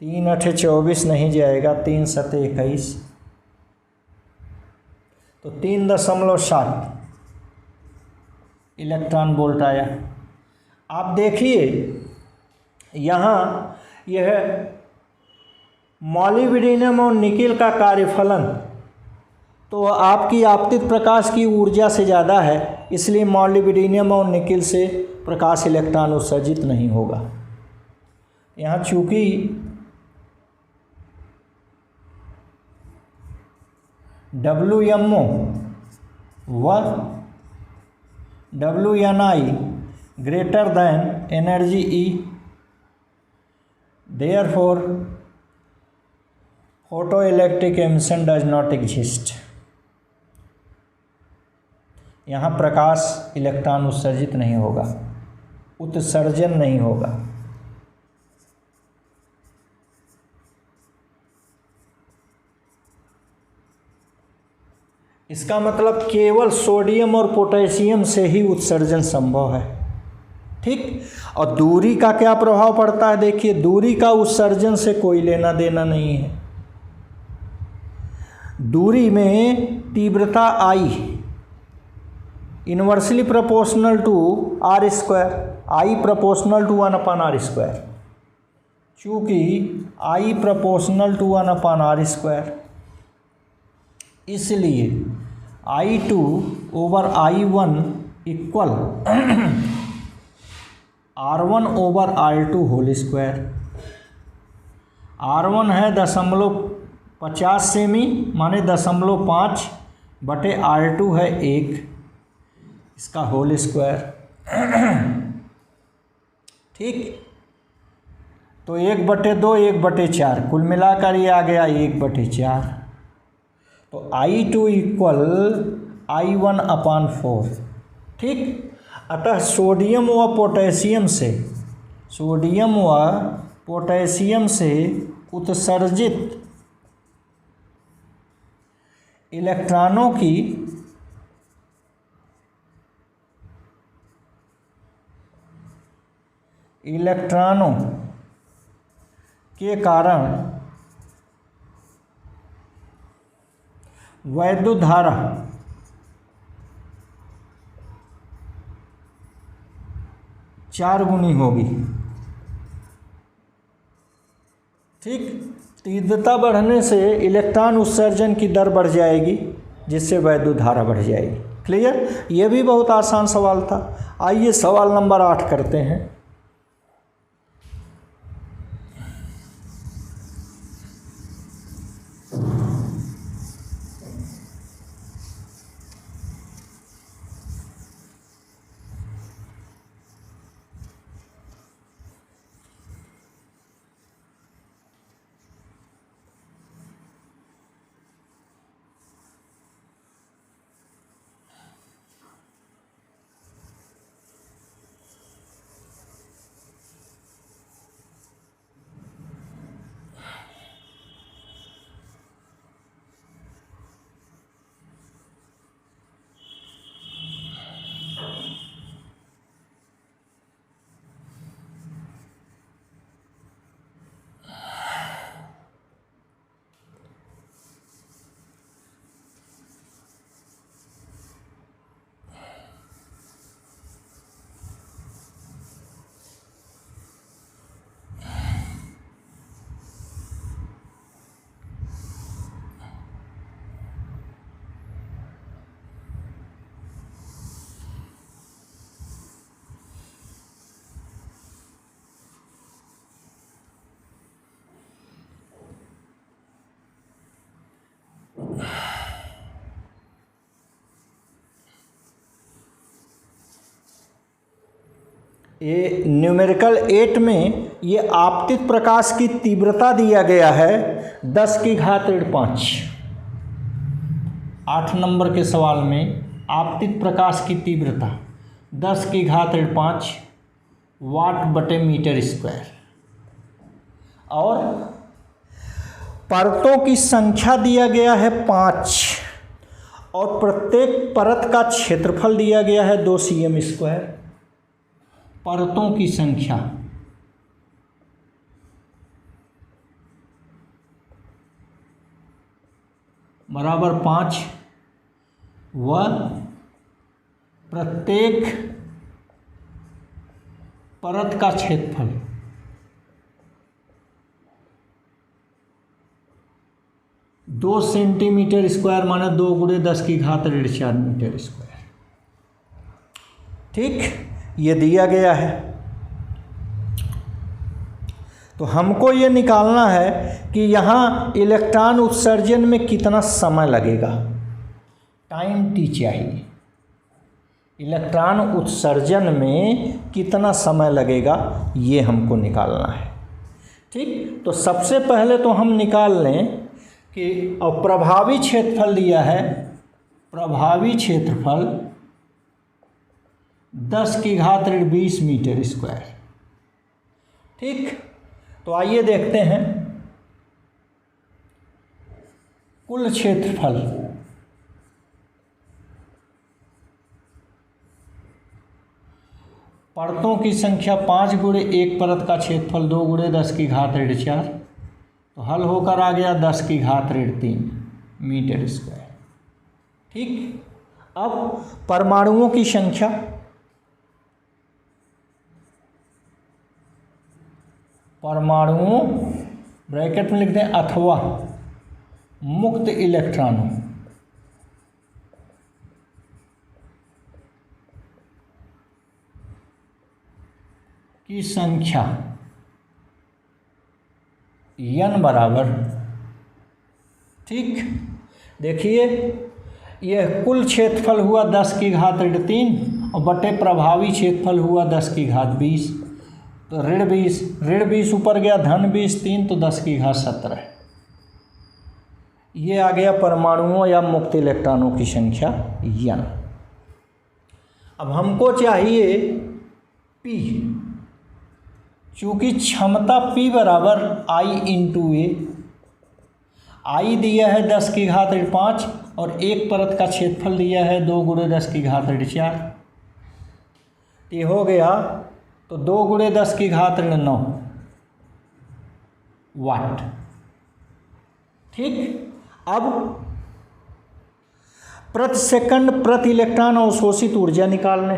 3 8 24 नहीं जाएगा, 3 7 21, तो 3.7 इलेक्ट्रॉन वोल्ट आया। आप देखिए यहाँ यह मॉलिब्डेनम और निकिल का कार्यफलन तो आपकी आपतित प्रकाश की ऊर्जा से ज़्यादा है, इसलिए मॉलिब्डेनम और निकिल से प्रकाश इलेक्ट्रॉन उत्सर्जित नहीं होगा। यहाँ चूँकि WMO व WNI greater than energy E, therefore photoelectric emission does not exist। यहाँ प्रकाश इलेक्ट्रॉन उत्सर्जित नहीं होगा, उत्सर्जन नहीं होगा। इसका मतलब केवल सोडियम और पोटेशियम से ही उत्सर्जन संभव है, ठीक। और दूरी का क्या प्रभाव पड़ता है, देखिए दूरी का उत्सर्जन से कोई लेना देना नहीं है। दूरी में तीव्रता I inversely proportional to R², I proportional to 1/R²। चूँकि I प्रोपोर्शनल टू 1/R², इसलिए I2 over I1 equal R1 over R2 whole square. R1 है 0.50 सेमी माने 0.5 बटे R2 है 1, इसका होल स्क्वायर। ठीक, तो 1/2 1/4 कुल मिलाकर ये आ गया 1/4। तो I2 इक्वल I1/4। ठीक, अतः सोडियम व पोटेशियम से उत्सर्जित इलेक्ट्रॉनों के कारण वैद्युत धारा चार गुनी होगी। ठीक, तीव्रता बढ़ने से इलेक्ट्रॉन उत्सर्जन की दर बढ़ जाएगी, जिससे वैद्युत धारा बढ़ जाएगी। क्लियर? यह भी बहुत आसान सवाल था। आइए सवाल नंबर 8 करते हैं। ये न्यूमेरिकल 8 में ये आपतित प्रकाश की तीव्रता दिया गया है 10⁵5। 8 नंबर के सवाल में आपतित प्रकाश की तीव्रता 10⁵5 वाट बटे मीटर स्क्वायर, और परतों की संख्या दिया गया है 5, और प्रत्येक परत का क्षेत्रफल दिया गया है 2 cm²। परतों की संख्या बराबर 5 व प्रत्येक परत का क्षेत्रफल 2 cm² माने 2 × 10⁻⁴ मीटर स्क्वायर। ठीक, ये दिया गया है। तो हमको ये निकालना है कि यहाँ इलेक्ट्रॉन उत्सर्जन में कितना समय लगेगा। टाइम टी चाहिए। इलेक्ट्रॉन उत्सर्जन में कितना समय लगेगा ये हमको निकालना है। ठीक, तो सबसे पहले तो हम निकाल लें कि और प्रभावी क्षेत्रफल दिया है, प्रभावी क्षेत्रफल 10⁻20 मीटर स्क्वायर। ठीक, तो आइए देखते हैं कुल क्षेत्रफल। परतों की संख्या 5 × 1 परत का क्षेत्रफल 2 × 10⁻⁴, तो हल होकर आ गया 10⁻3 मीटर स्क्वायर। ठीक, अब परमाणुओं की संख्या, परमाणुओं ब्रैकेट में लिख दें अथवा मुक्त इलेक्ट्रॉनों, की संख्या n बराबर, ठीक, देखिए यह कुल क्षेत्रफल हुआ 10⁻3 और बटे प्रभावी क्षेत्रफल हुआ 10⁻20, तो ऋण 20 ऊपर गया, धन 20, 3 तो 10⁻17। ये आ गया परमाणुओं या मुक्त इलेक्ट्रॉनों की संख्या n। अब हमको चाहिए P, चूँकि क्षमता P बराबर I इंटू ए, I दिया है 10⁻5 और एक परत का क्षेत्रफल दिया है 2 × 10⁻4, ये हो गया तो 2 × 10⁻9 वाट, ठीक। अब प्रति सेकंड प्रति इलेक्ट्रॉन अवशोषित ऊर्जा निकालने,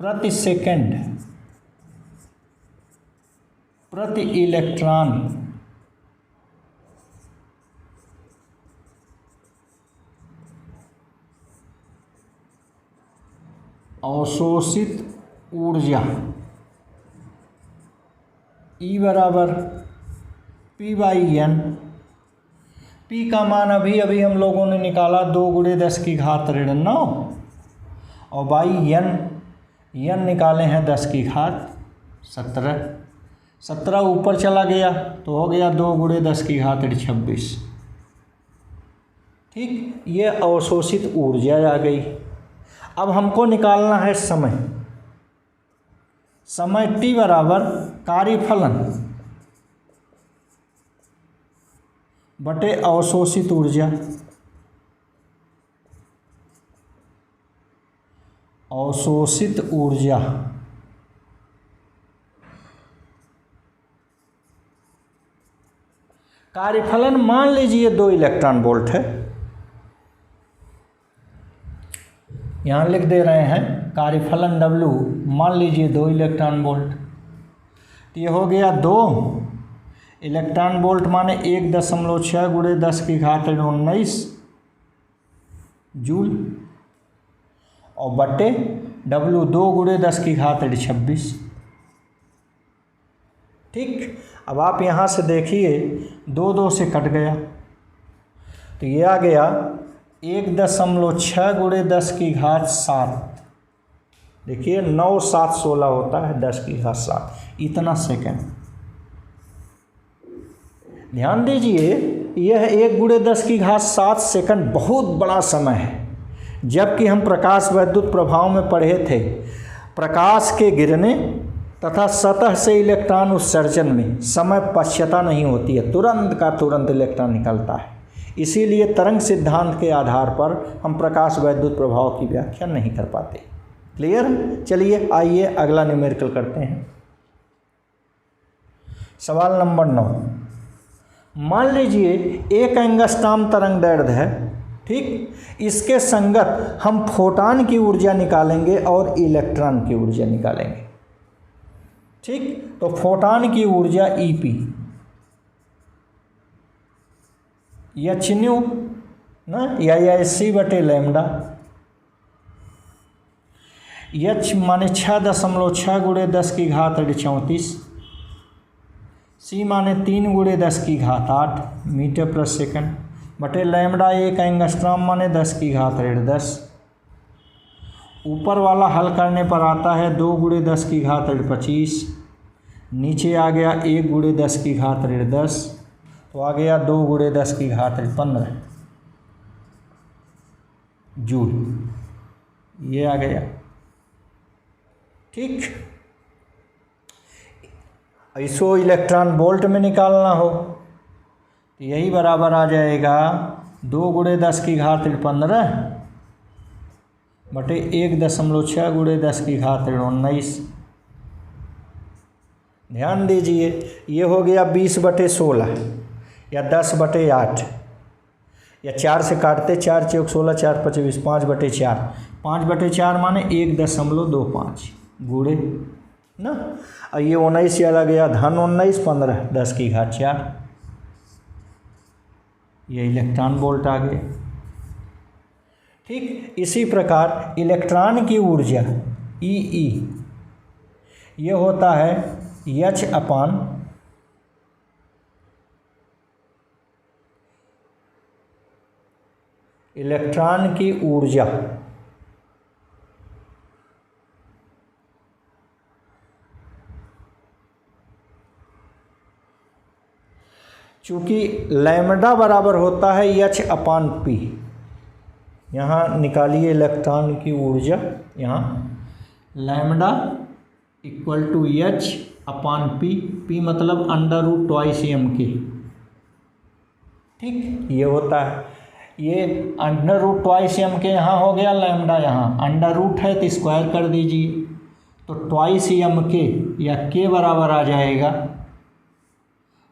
प्रति सेकंड प्रति इलेक्ट्रॉन अवशोषित ऊर्जा E बराबर P/n। P का मान अभी हम लोगों ने निकाला 2 × 10⁻9 और बाई n निकाले हैं 10⁻17, 17 ऊपर चला गया तो हो गया 2 × 10⁻26, ठीक। ये अवशोषित ऊर्जा आ गई। अब हमको निकालना है समय T बराबर कार्यफलन बटे अवशोषित ऊर्जा, कार्यफलन मान लीजिए 2 इलेक्ट्रॉन वोल्ट है, यहाँ लिख दे रहे हैं कार्यफलन W मान लीजिए 2 इलेक्ट्रॉन वोल्ट, तो ये हो गया 2 इलेक्ट्रॉन वोल्ट माने 1.6 × 10⁻19 जूल और बटे W 2 × 10⁻26, ठीक। अब आप यहाँ से देखिए 2 से कट गया तो ये आ गया 1.6 × 10⁻7, देखिए 9 7 16 होता है 10⁻7 इतना सेकंड। ध्यान दीजिए यह 1 × 10⁻7 सेकंड बहुत बड़ा समय है, जबकि हम प्रकाश वैद्युत प्रभाव में पढ़े थे प्रकाश के गिरने तथा सतह से इलेक्ट्रॉन उत्सर्जन में समय पश्चता नहीं होती है, तुरंत का तुरंत इलेक्ट्रॉन निकलता है। इसीलिए तरंग सिद्धांत के आधार पर हम प्रकाश वैद्युत प्रभाव की व्याख्या नहीं कर पाते। क्लियर? चलिए आइए अगला न्यूमेरिकल करते हैं। सवाल नंबर 9, मान लीजिए एक एंगस्ट्रॉम तरंग दैर्ध्य है, ठीक। इसके संगत हम फोटॉन की ऊर्जा निकालेंगे और इलेक्ट्रॉन की ऊर्जा निकालेंगे, ठीक। तो फोटॉन की ऊर्जा EP h/nu ना या c बटे लैम्डा, h माने 6.6 × 10⁻34, c माने 3 × 10⁸ मीटर प्रति सेकंड बटे लैम्डा 1 एंगस्ट्रॉम माने 10⁻10। ऊपर वाला हल करने पर आता है 2 × 10⁻25, नीचे आ गया 1 × 10⁻10, तो आ गया 2 × 10⁻15 जूल, ये आ गया, ठीक। इसको इलेक्ट्रॉन वोल्ट में निकालना हो तो यही बराबर आ जाएगा 2 × 10⁻15 बटे 1.6 × 10⁻19। ध्यान दीजिए ये हो गया 20/16 या 10/8 या 4 से काटते 4 × 16 4 × 25 5/4, 5/4 माने 1.25 गुणे ना, और ये 19 चला गया धन 19 15 10⁻4, ये इलेक्ट्रॉन वोल्ट आ गए, ठीक। इसी प्रकार इलेक्ट्रॉन की ऊर्जा EE ये होता है H अपान इलेक्ट्रॉन की ऊर्जा, चूँकि लैम्डा बराबर होता है H अपान P। यहाँ निकालिए इलेक्ट्रॉन की ऊर्जा, यहाँ lambda equal to H upon P, P मतलब √2m के। ठीक, ये होता है, ये √2m के यहाँ हो गया लैम्डा, यहाँ अंडर रूट है तो स्क्वायर कर दीजिए, तो 2m के या के बराबर आ जाएगा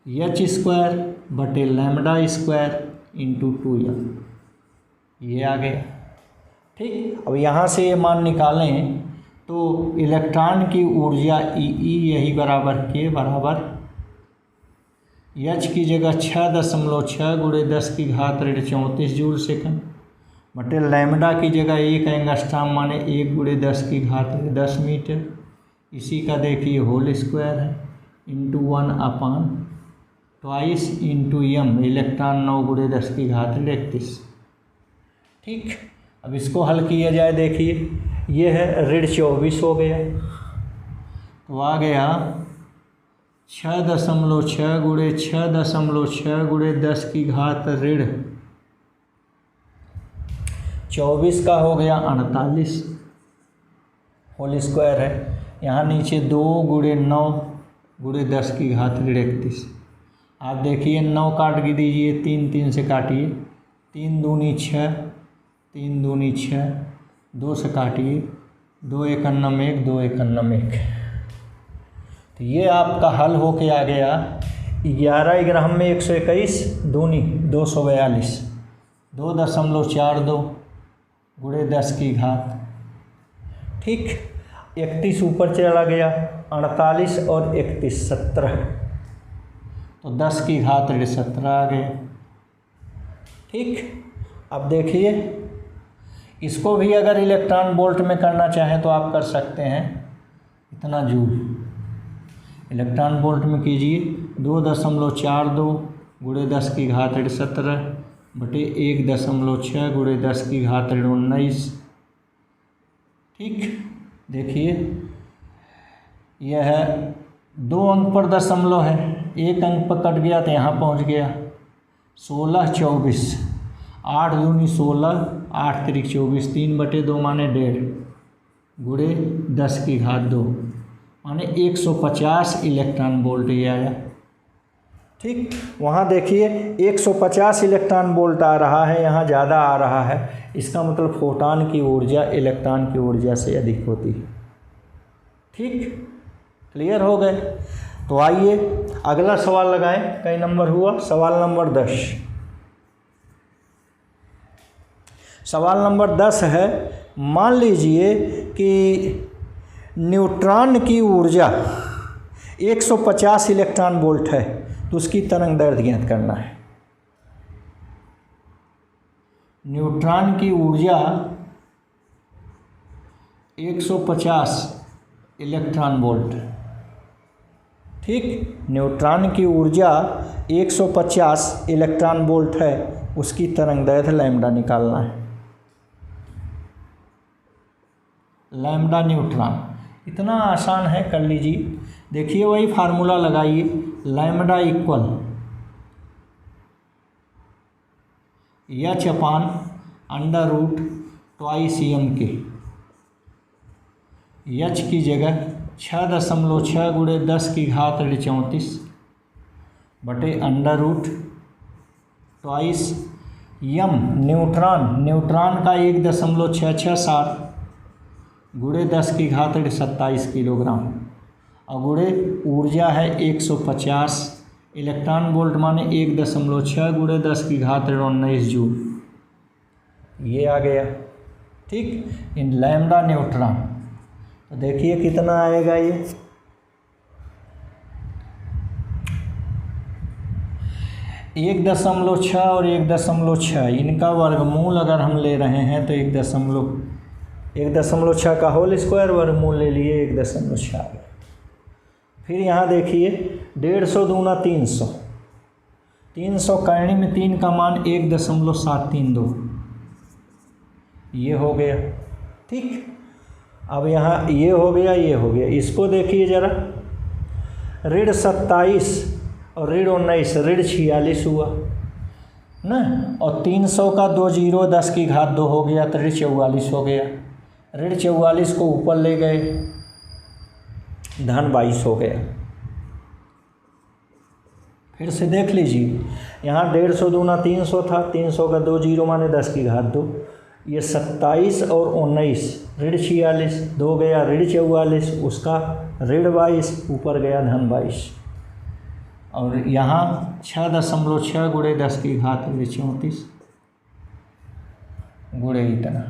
H स्क्वायर बटे लैम्डा स्क्वायर इंटू 2m, ये आ गया। ठीक, अब यहाँ से ये मान निकालें तो इलेक्ट्रॉन की ऊर्जा ई यही बराबर के बराबर H की जगह 6.6 गुणे 10⁻34 जूल सेकंड बटे लैम्डा की जगह 1 एंगस्ट्रॉम माने 1 गुणे 10⁻10 मीटर, इसी का देखिए होल स्क्वायर है इंटू 1 अपान 2 इंटू m, इलेक्ट्रॉन 9 गुणे 10⁻31। ठीक, अब इसको हल किया जाए, देखिए ये है 24 हो गया, तो आ गया 6.6 गुणे 6.6 गुणे 10⁻24 का हो गया 48, होल स्क्वायर है, यहाँ नीचे 2 गुणे 9 गुणे 10⁻31। आप देखिए 9 काट के दीजिए, 3 3 से काटिए, 3 दूनी 6, 3 दूनी 6, 2 से काटिए, 2 एकन्नम 1, 2 एकन्नम 1। तो ये आपका हल हो के आ गया 11 ग्राम में 121 दूनी 242, 2.42 गुणे 10 की घात। ठीक, 31 ऊपर चला गया, 48 और 31 17, तो 10⁻17 आ गए। ठीक, अब देखिए इसको भी अगर इलेक्ट्रॉन वोल्ट में करना चाहें तो आप कर सकते हैं, इतना जूल इलेक्ट्रॉन वोल्ट में कीजिए, 2.42 गुणे 10⁻17 बटे 1.6 गुणे 10⁻19। ठीक, देखिए यह है 2 अंक पर दशमलव है, 1 अंक पर कट गया तो यहाँ पहुँच गया 16 24, 8 दूनी 16, 8 तिरिक 24, 3/2 माने 1.5 गुणे 10⁻2 माने 150 इलेक्ट्रॉन वोल्ट ये आया। ठीक, वहाँ देखिए 150 इलेक्ट्रॉन वोल्ट आ रहा है, यहाँ ज़्यादा आ रहा है, इसका मतलब फोटॉन की ऊर्जा इलेक्ट्रॉन की ऊर्जा से अधिक होती है। ठीक, क्लियर हो गए। तो आइए अगला सवाल लगाएं, कई नंबर हुआ, सवाल नंबर 10। सवाल नंबर 10 है, मान लीजिए कि न्यूट्रॉन की ऊर्जा 150 इलेक्ट्रॉन वोल्ट है, तो उसकी तरंग दैर्ध्य ज्ञात करना है। न्यूट्रॉन की ऊर्जा 150 इलेक्ट्रॉन वोल्ट। ठीक, न्यूट्रॉन की ऊर्जा 150 इलेक्ट्रॉन वोल्ट है, उसकी तरंग दैर्ध्य लैम्डा निकालना है। लैम्डा न्यूट्रॉन इतना आसान है, कर लीजिए। देखिए वही फार्मूला लगाइए, लैम्डा इक्वल H अपान √2m के। H की जगह 6.6 गुणे 10⁻34 बटे √2m। न्यूट्रॉन का 1.667 गुणे 10⁻27 किलोग्राम और गुणे ऊर्जा है 150 इलेक्ट्रॉन वोल्ट माने 1.6 गुणे 10⁻19 जूल, ये आ गया। ठीक, इन लैम्डा न्यूट्रॉन, तो देखिए कितना आएगा ये, एक 1.6 और 1.6, इनका वर्गमूल अगर हम ले रहे हैं तो 1.6 का होल स्क्वायर वर्गमूल ले लिए 1.6। फिर यहाँ देखिए 150 दूना 300, 300 करणी में 3 का मान 1.732 ये हो गया। ठीक, अब यहाँ ये हो गया, ये हो गया। इसको देखिए ज़रा, ऋण 27 और ऋण 19, ऋण 46 हुआ ना, और 300 का 2 जीरो 10 की घात 2 हो गया तो ऋण 44 हो गया। ऋण 44 को ऊपर ले गए, धन 22 हो गया। फिर से देख लीजिए, यहाँ 150 दूना 300 था, 300 का 2 जीरो माने 10 की घात 2, ये 27 और 19 ऋण 46, 2 गया ऋण 44, उसका ऋण 22, ऊपर गया धन 22, और यहाँ 6.6 गुणे 10 की घात 34 गुणे इतना।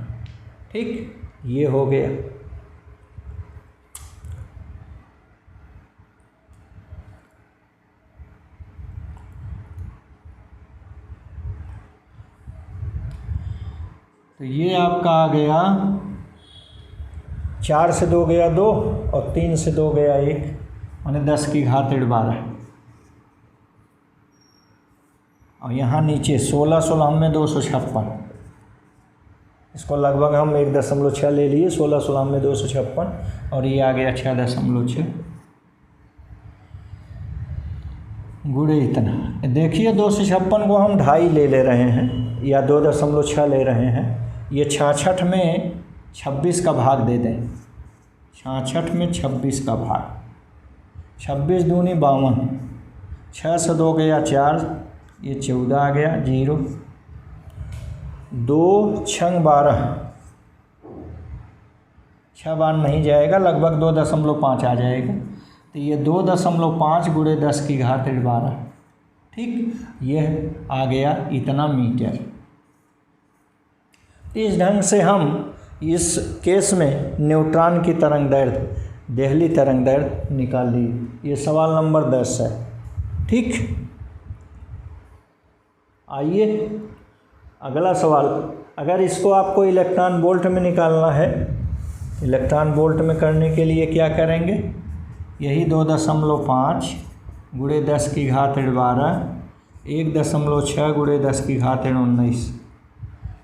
ठीक, ये हो गया। तो ये आपका आ गया, 4 से 2 गया 2 और 3 से 2 गया 1, माने 10 की घात 12। और यहाँ नीचे 16 16 में 256, इसको लगभग हम 1.6 ले लिए, 16 16 में 256, और ये आ गया 6.6 गुणे इतना। देखिए 256 को हम 2.5 ले रहे हैं या 2.6 ले रहे हैं। ये 66 में 26 का भाग दे दें, 66 में 26 का भाग, 26 दूनी 52, 6 से 2 गया 4, ये 14 आ गया, 0 2 6 12, 6 बार नहीं जाएगा, लगभग 2.5 आ जाएगा। तो ये 2.5 गुणे 10 की घात 12। ठीक, ये आ गया इतना मीटर। इस ढंग से हम इस केस में न्यूट्रॉन की तरंग दैर्ध्य, देहली तरंग दैर्ध्य निकाल ली। ये सवाल नंबर 10 है। ठीक, आइए अगला सवाल। अगर इसको आपको इलेक्ट्रॉन वोल्ट में निकालना है, इलेक्ट्रॉन वोल्ट में करने के लिए क्या करेंगे, यही 2.5 गुणे 10 की घात 12, 1.6 गुणे 10 की घात 19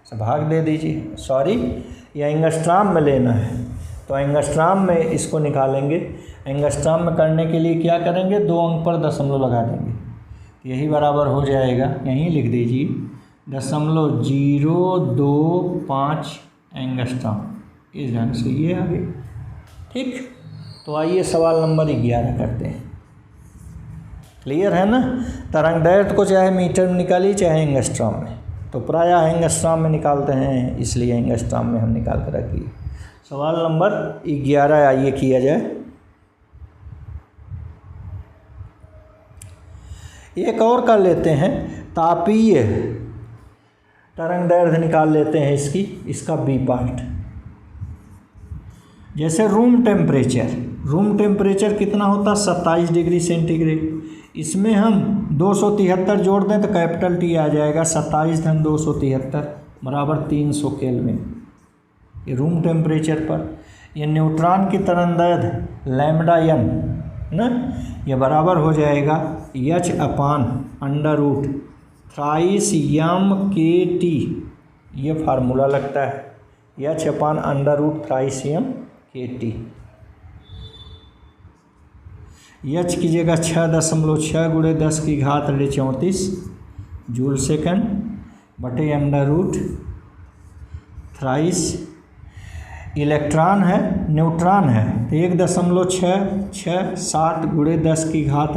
से भाग दे दीजिए। सॉरी, या एंगस्ट्राम में लेना है तो एंगस्ट्राम में इसको निकालेंगे। एंगस्ट्राम में करने के लिए क्या करेंगे, 2 अंक पर दशमलव लगा देंगे, यही बराबर हो जाएगा, यहीं लिख दीजिए 0.025 एंगस्ट्राम। इस ढंग से ये आ गई। ठीक, तो आइए सवाल नंबर 11 करते हैं। क्लियर है ना, तरंग दैर्ध्य को चाहे मीटर में निकालिए चाहे एंगस्ट्राम में, तो प्रायः एंगस्ट्राम में निकालते हैं, इसलिए एंगस्ट्राम में हम निकाल कर रखिए। सवाल नंबर 11 आइए किया जाए। एक और कर लेते हैं, तापीय तरंग दैर्ध्य निकाल लेते हैं इसकी, इसका बी पार्ट। जैसे रूम टेम्परेचर कितना होता है, 27 डिग्री सेंटीग्रेड। इसमें हम 273 जोड़ दें तो कैपिटल टी आ जाएगा, 27 धन 273 बराबर 300 केल्विन। ये रूम टेम्परेचर पर। ये न्यूट्रॉन की तरंग दैर्ध्य लैम्डा एन ना, ये बराबर हो जाएगा h/√3m/k t। ये फार्मूला लगता है, h/√3m/k t। एच की जगह 6.6 गुणे 10 की घात 34 जूल सेकंड बटे √3। इलेक्ट्रॉन है, न्यूट्रॉन है तो 1.667 गुणे 10 की घात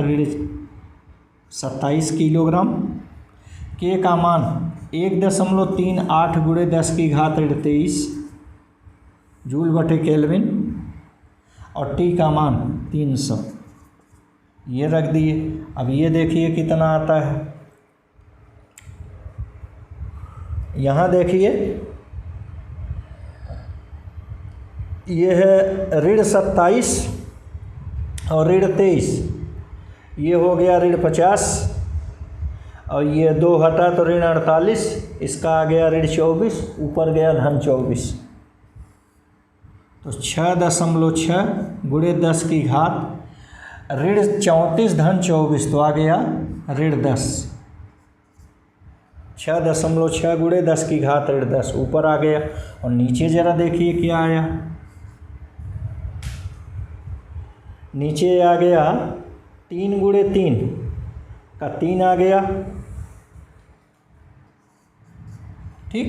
27 किलोग्राम। के का मान 1.38 गुणे 10 की घात 23 जूल बटे केल्विन, और टी का मान 300। ये रख दिए। अब ये देखिए कितना आता है, यहाँ देखिए ये है ऋण 27 और ऋण 23, ये हो गया ऋण 50, और ये 2 हटा तो ऋण 48, इसका आ गया ऋण 24, ऊपर गया धन 24। तो 6.6 गुणे 10 की घात ऋण 34 धन 24 तो आ गया ऋण 10। 6.6 गुणे 10 की घात ऋण 10 ऊपर आ गया। और नीचे ज़रा देखिए क्या आया, नीचे आ गया 3 गुणे 3 का 3 आ गया। ठीक,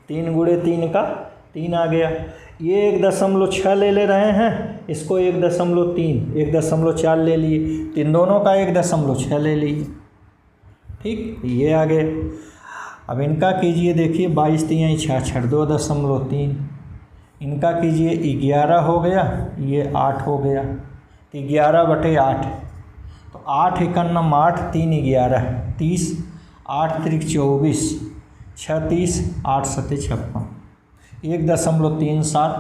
3 गुणे 3 का 3 आ गया। ये 1.6 ले रहे हैं, इसको 1.3 1.4 ले लिए, इन दोनों का 1.6 ले लिए। ठीक, ये आ गए। अब इनका कीजिए, देखिए 22 3 66 2.3, इनका कीजिए 11 हो गया, ये 8 हो गया, तो 11/8, तो 8 एकन्नम 8 3 11 30, 8 त्रिक 24 36, 8 सत्ते 56, 1.37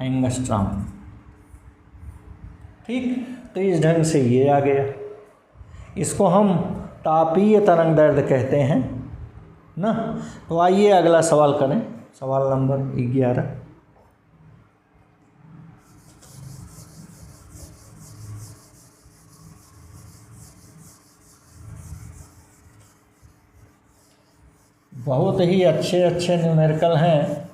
एंगस्ट्रॉम। ठीक, तो इस ढंग से ये आ गया। इसको हम तापीय तरंग दैर्ध्य कहते हैं ना। तो आइए अगला सवाल करें, सवाल नंबर 11। बहुत ही अच्छे अच्छे न्यूमेरिकल हैं।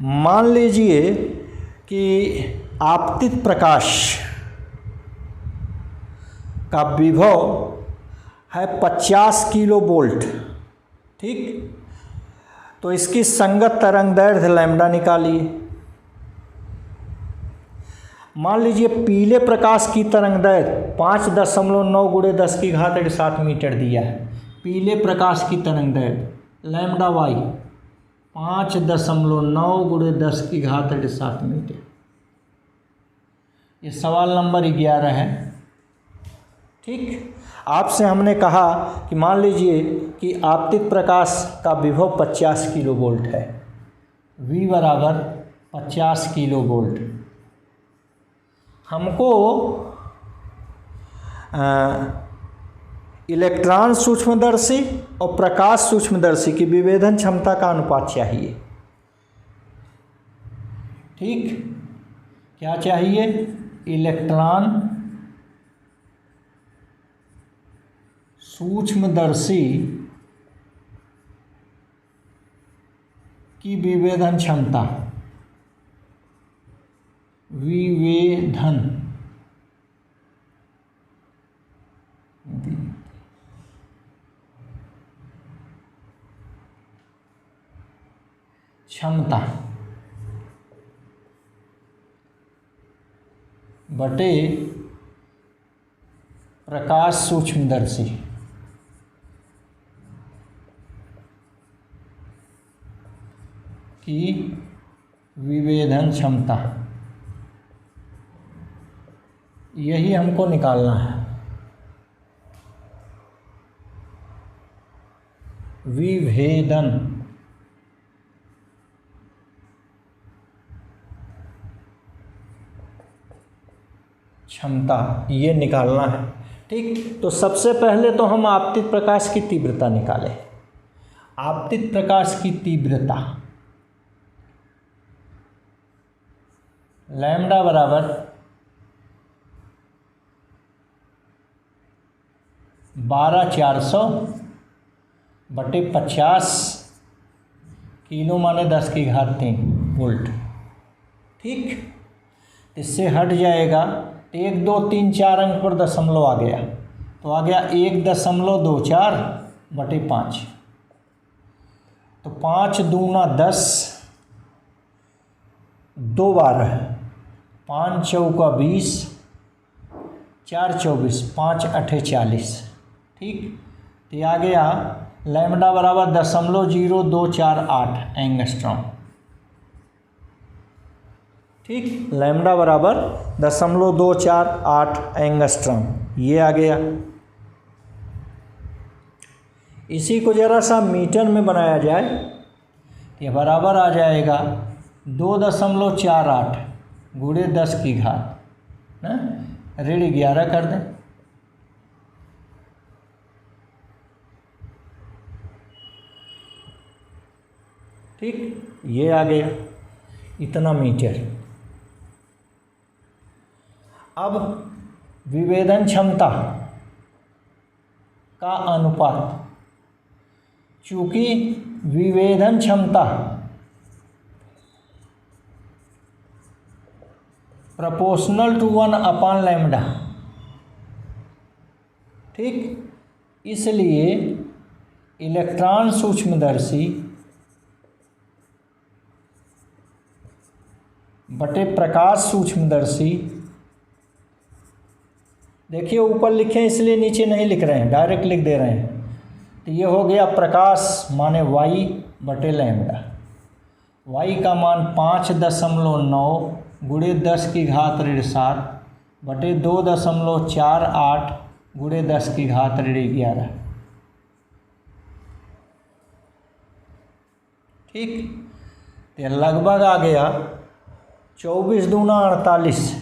मान लीजिए कि आपतित प्रकाश का विभव है 50 किलो वोल्ट। ठीक, तो इसकी संगत तरंग दैर्ध्य लैम्डा निकालिए। मान लीजिए पीले प्रकाश की तरंग दैर्ध्य 5.9 गुणे 10 की घात 7 मीटर दिया है। पीले प्रकाश की तरंग दैर्ध्य लैम्डा वाई 5.9 गुणे 10 की घात 7 मीटर। ये सवाल नंबर 11 है। ठीक, आपसे हमने कहा कि मान लीजिए कि आपतित प्रकाश का विभव 50 किलो वोल्ट है, V बराबर 50 किलो वोल्ट। हमको इलेक्ट्रॉन सूक्ष्मदर्शी और प्रकाश सूक्ष्मदर्शी की विभेदन क्षमता का अनुपात चाहिए। ठीक, क्या चाहिए? इलेक्ट्रॉन सूक्ष्मदर्शी की विभेदन क्षमता, विभेदन क्षमता बटे प्रकाश सूक्ष्मदर्शी की विभेदन क्षमता, यही हमको निकालना है। विभेदन क्षमता ये निकालना है। ठीक, तो सबसे पहले तो हम आपतित प्रकाश की तीव्रता निकालें। आपतित प्रकाश की तीव्रता लैम्डा बराबर 12,400 बटे 50 किलो माने 10 की घात 3 वोल्ट। ठीक, इससे हट जाएगा 1 2 3 4 अंक पर दशमलव आ गया, तो आ गया 1.24 बटे 5। तो 5 दूना 10, 2 12, 5 चौका 20, 4 24, 5 8 40। ठीक, तो ये आ गया लैम्ब्डा बराबर 0.0248 एंगस्ट्रॉम। ठीक, लैम्ब्डा बराबर 0.248 एंगस्ट्रॉम, ये आ गया। इसी को जरा सा मीटर में बनाया जाए, ये बराबर आ जाएगा 2.48 गुणे 10 की घात ना, ऋण 11 कर दें। ठीक, ये आ गया इतना मीटर। अब विभेदन क्षमता का अनुपात, चूंकि विभेदन क्षमता प्रोपोर्शनल टू 1 लैम्ब्डा, ठीक, इसलिए इलेक्ट्रॉन सूक्ष्मदर्शी बटे प्रकाश सूक्ष्मदर्शी, देखिए ऊपर लिखे इसलिए नीचे नहीं लिख रहे हैं, डायरेक्ट लिख दे रहे हैं। तो ये हो गया प्रकाश माने वाई बटे लैम्ब्डा, वाई का मान 5.9 गुणे 10 की घात ऋण 7 बटे 2.48 गुणे 10 की घात ऋण 11। ठीक, तो लगभग आ गया 24 दूना 48,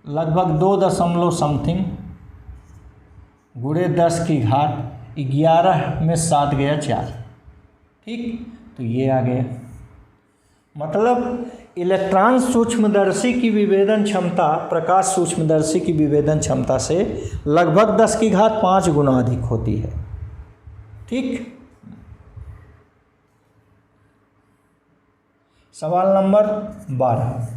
लगभग 2 समथिंग गुणे 10 की घात 11 में 7 गया 4। ठीक, तो ये आ गया, मतलब इलेक्ट्रॉन सूक्ष्मदर्शी की विभेदन क्षमता प्रकाश सूक्ष्मदर्शी की विभेदन क्षमता से लगभग 10 की घात 5 गुना अधिक होती है। ठीक, सवाल नंबर 12,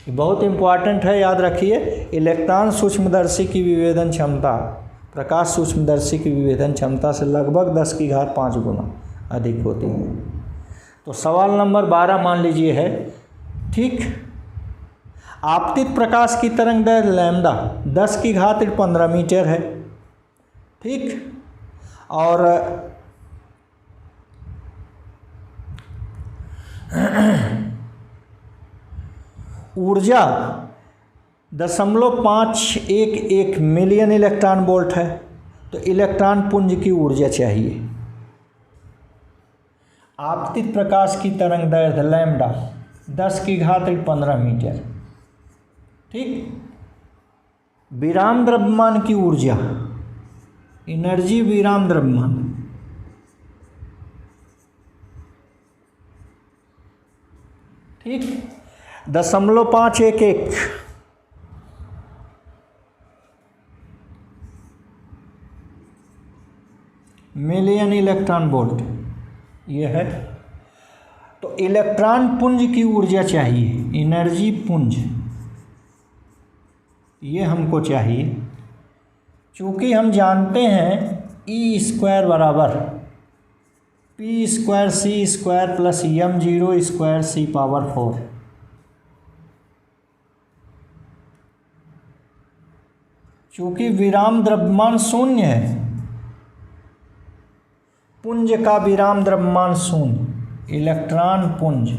ये बहुत इम्पॉर्टेंट है, याद रखिए। इलेक्ट्रॉन सूक्ष्मदर्शी की विभेदन क्षमता प्रकाश सूक्ष्मदर्शी की विभेदन क्षमता से लगभग 10 की घात 5 गुना अधिक होती है। तो सवाल नंबर 12 मान लीजिए है, ठीक, आपतित प्रकाश की तरंग दैर्घ्य लैम्ब्डा 10 की घात 15 मीटर है। ठीक, और ऊर्जा 0.511 मिलियन इलेक्ट्रॉन वोल्ट है। तो इलेक्ट्रॉन पुंज की ऊर्जा चाहिए। आपतित प्रकाश की तरंग दैर्घ्य लैम्ब्डा 10 की घात 15 मीटर। ठीक, विराम द्रव्यमान की ऊर्जा, एनर्जी विराम द्रव्यमान, ठीक, 0.511 मिलियन इलेक्ट्रॉन वोल्ट ये है। तो इलेक्ट्रॉन पुंज की ऊर्जा चाहिए, एनर्जी पुंज, ये हमको चाहिए। चूँकि हम जानते हैं E² बराबर P² C² plus m0² C⁴। चूँकि विराम द्रव्यमान शून्य है, पुंज का विराम द्रव्यमान शून्य, इलेक्ट्रॉन पुंज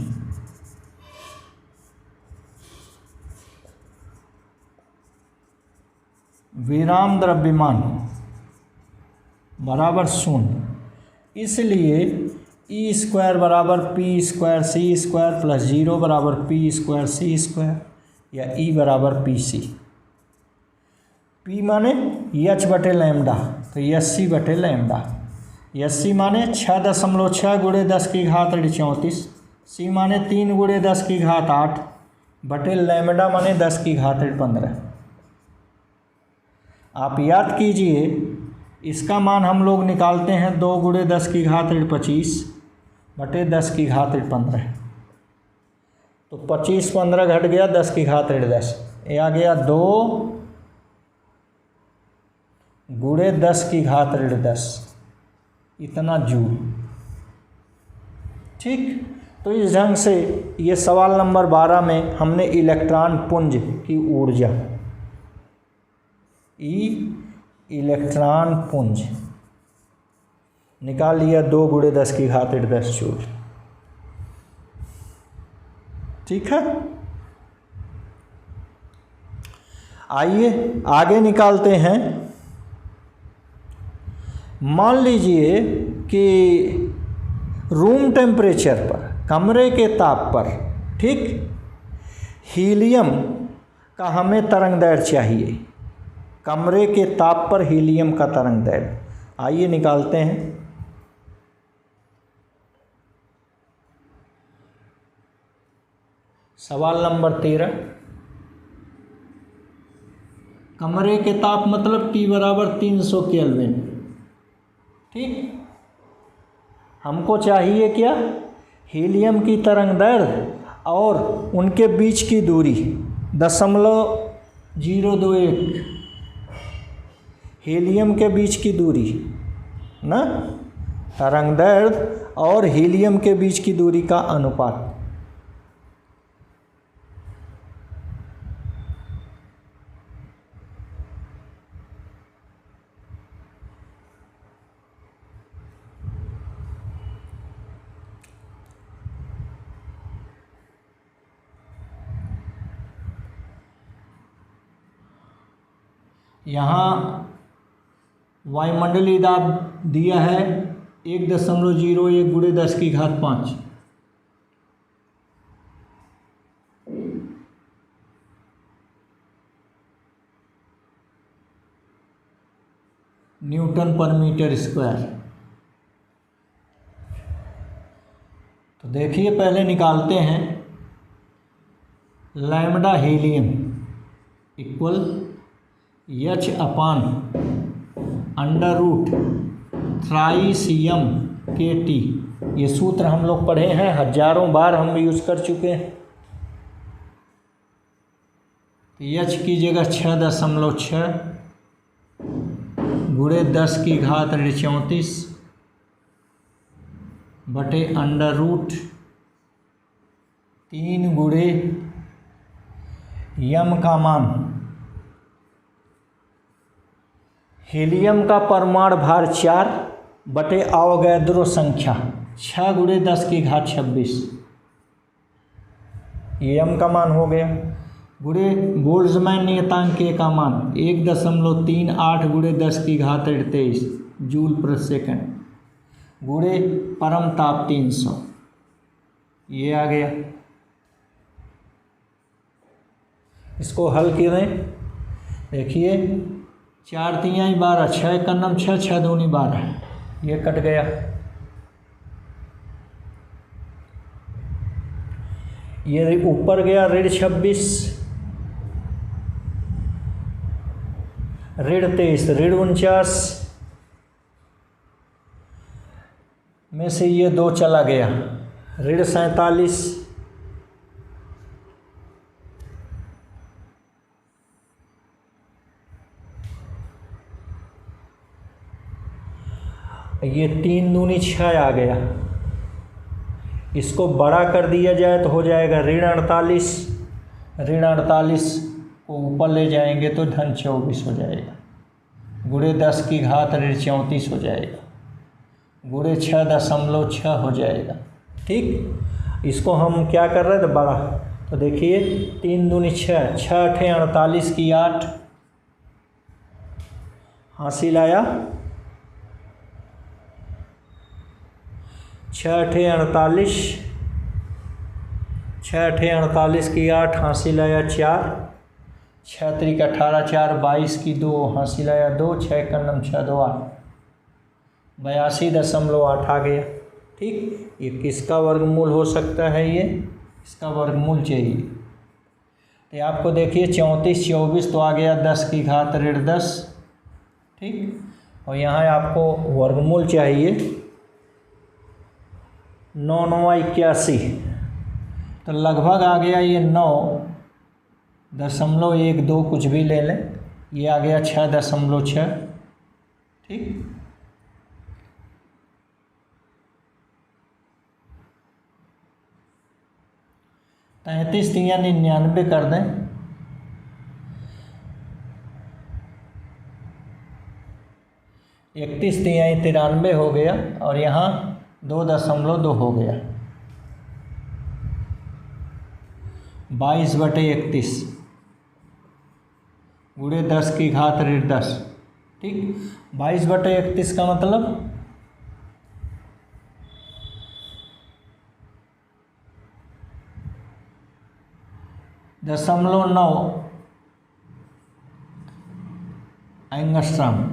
विराम द्रव्यमान बराबर शून्य, इसलिए E² बराबर P² C² प्लस 0 बराबर P² C² या E बराबर PC। P माने H बटे लैम्ब्डा, तो SC बटे लैम्ब्डा। SC माने 6.6 गुणे 10 की घात 34, C माने 3 गुणे 10 की घात 8 बटे लैम्ब्डा माने 10 की घात 15। आप याद कीजिए, इसका मान हम लोग निकालते हैं 2 गुणे 10 की घात 25 बटे 10 की घात 15। तो 25 15 घट गया 10 की घात 10, ये आ गया 2 गुणे 10 की घात 10 इतना जूल। ठीक। तो इस ढंग से ये सवाल नंबर 12 में हमने इलेक्ट्रॉन पुंज की ऊर्जा, इलेक्ट्रॉन पुंज निकाल लिया 2 × 10⁻10 जूल। ठीक है, आइए आगे निकालते हैं। मान लीजिए कि रूम टेम्परेचर पर, कमरे के ताप पर, ठीक, हीलियम का हमें तरंगदैर्घ्य चाहिए। कमरे के ताप पर हीलियम का तरंगदैर्घ्य, आइए निकालते हैं। सवाल नंबर 13, कमरे के ताप मतलब T = 300 केल्विन। ठीक, हमको चाहिए क्या, हीलियम की तरंगदैर्घ्य और उनके बीच की दूरी 0.021, हीलियम के बीच की दूरी ना, तरंगदैर्घ्य और हीलियम के बीच की दूरी का अनुपात। यहाँ वायुमंडलीय दाब दिया है 1.01 × 10⁵5। Nm²। तो देखिए पहले निकालते हैं। Lambda helium equal H/√3m kT। ये सूत्र हम लोग पढ़े हैं, हजारों बार हम यूज कर चुके हैं। H की जगह 6.6 × 10⁻34 बटे √3 × m का मान। हीलियम का परमाणु भार 4 बटे अवोगैड्रो संख्या 6 × 10⁻26, ये m का मान हो गया। गुणे बोल्ट्जमैन नियतांक K का मान 1.38 × 10⁻23 जूल प्रति सेकंड, गुणे परम ताप 300, ये आ गया। इसको हल करें, देखिए 4 × 3 = 12, 6 × 9 = 6, 6 × 2 = 12, ये कट गया। ये ऊपर गया -26, -23, -49 में से ये 2 चला गया, -47, ये 3 दूनी 6 आ गया। इसको बड़ा कर दिया जाए तो हो जाएगा -48, -48 को ऊपर ले जाएंगे तो -24 हो जाएगा, गुणे 10⁻34 हो जाएगा, गुणे 6.6 हो जाएगा। ठीक, इसको हम क्या कर रहे थे, बड़ा। तो देखिए 3 दूनी 6, 6 × 8 = 48 की 8 हासिल आया, 6 × 8 = 48, 6 × 8 = 48 की 8 हासिल आया 4, 6 × 3 = 18, 4 22 की 2 हासिल आया 2, 6 × 9 = 6, 2 8, 82.8 आ गया। ठीक, ये किसका वर्गमूल हो सकता है, ये इसका वर्गमूल चाहिए। तो आपको देखिए 34, 24 तो आ गया 10⁻10। ठीक, और यहाँ आपको वर्गमूल चाहिए 9 × 9 = 81, तो लगभग आ गया ये 9.12 कुछ भी ले लें, ये आ गया 6.6। ठीक, 33 तिया 99 कर दें, इकतीस तिया 93 हो गया, और यहाँ 2.2 हो गया, 22/31 गुणे 10⁻10। ठीक, 22/31 का मतलब 0.9 एंगस्ट्रॉम।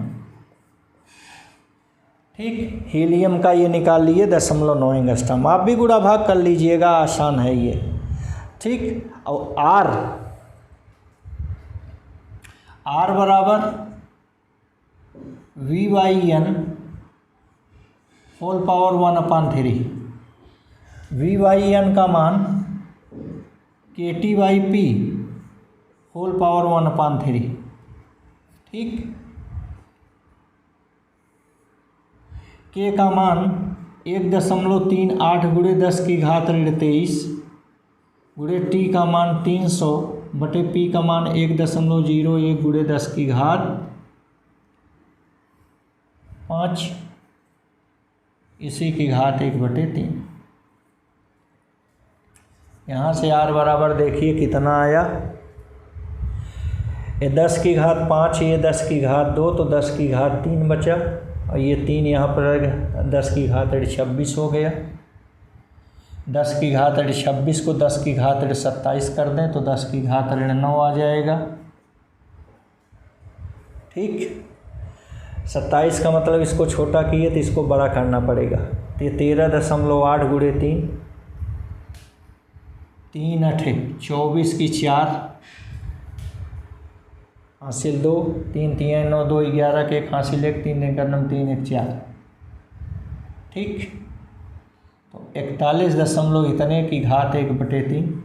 ठीक, हीलियम का ये निकाल लिए 0.9 एंगस्ट्रॉम। आप भी गुणा भाग कर लीजिएगा, आसान है ये। ठीक, और आर बराबर V/N होल पावर 1/3। V/N का मान KT/P होल पावर 1/3। ठीक, के का मान 1.38 गुणे 10⁻23 गुणे टी का मान 300 बटे पी का मान 1.01 गुणे 10⁻5 इसी की घात 1/3। यहाँ से आर बराबर देखिए कितना आया, ये 10⁻5, ये 10⁻2, तो 10⁻3 बचा, और ये 3 यहाँ पर 10⁻26 हो गया। 10⁻26 को 10⁻27 कर दें तो 10⁻9 आ जाएगा। ठीक, 27 का मतलब इसको छोटा किए तो इसको बड़ा करना पड़ेगा, तो ये 13.8 गुणे 3, 3 8 24 की 4 हासिल 2, 3 3 9 2 11 के 1 हासिल 1, 3 1 9 3 1 4। ठीक, तो 41 इतने की घात 1/3।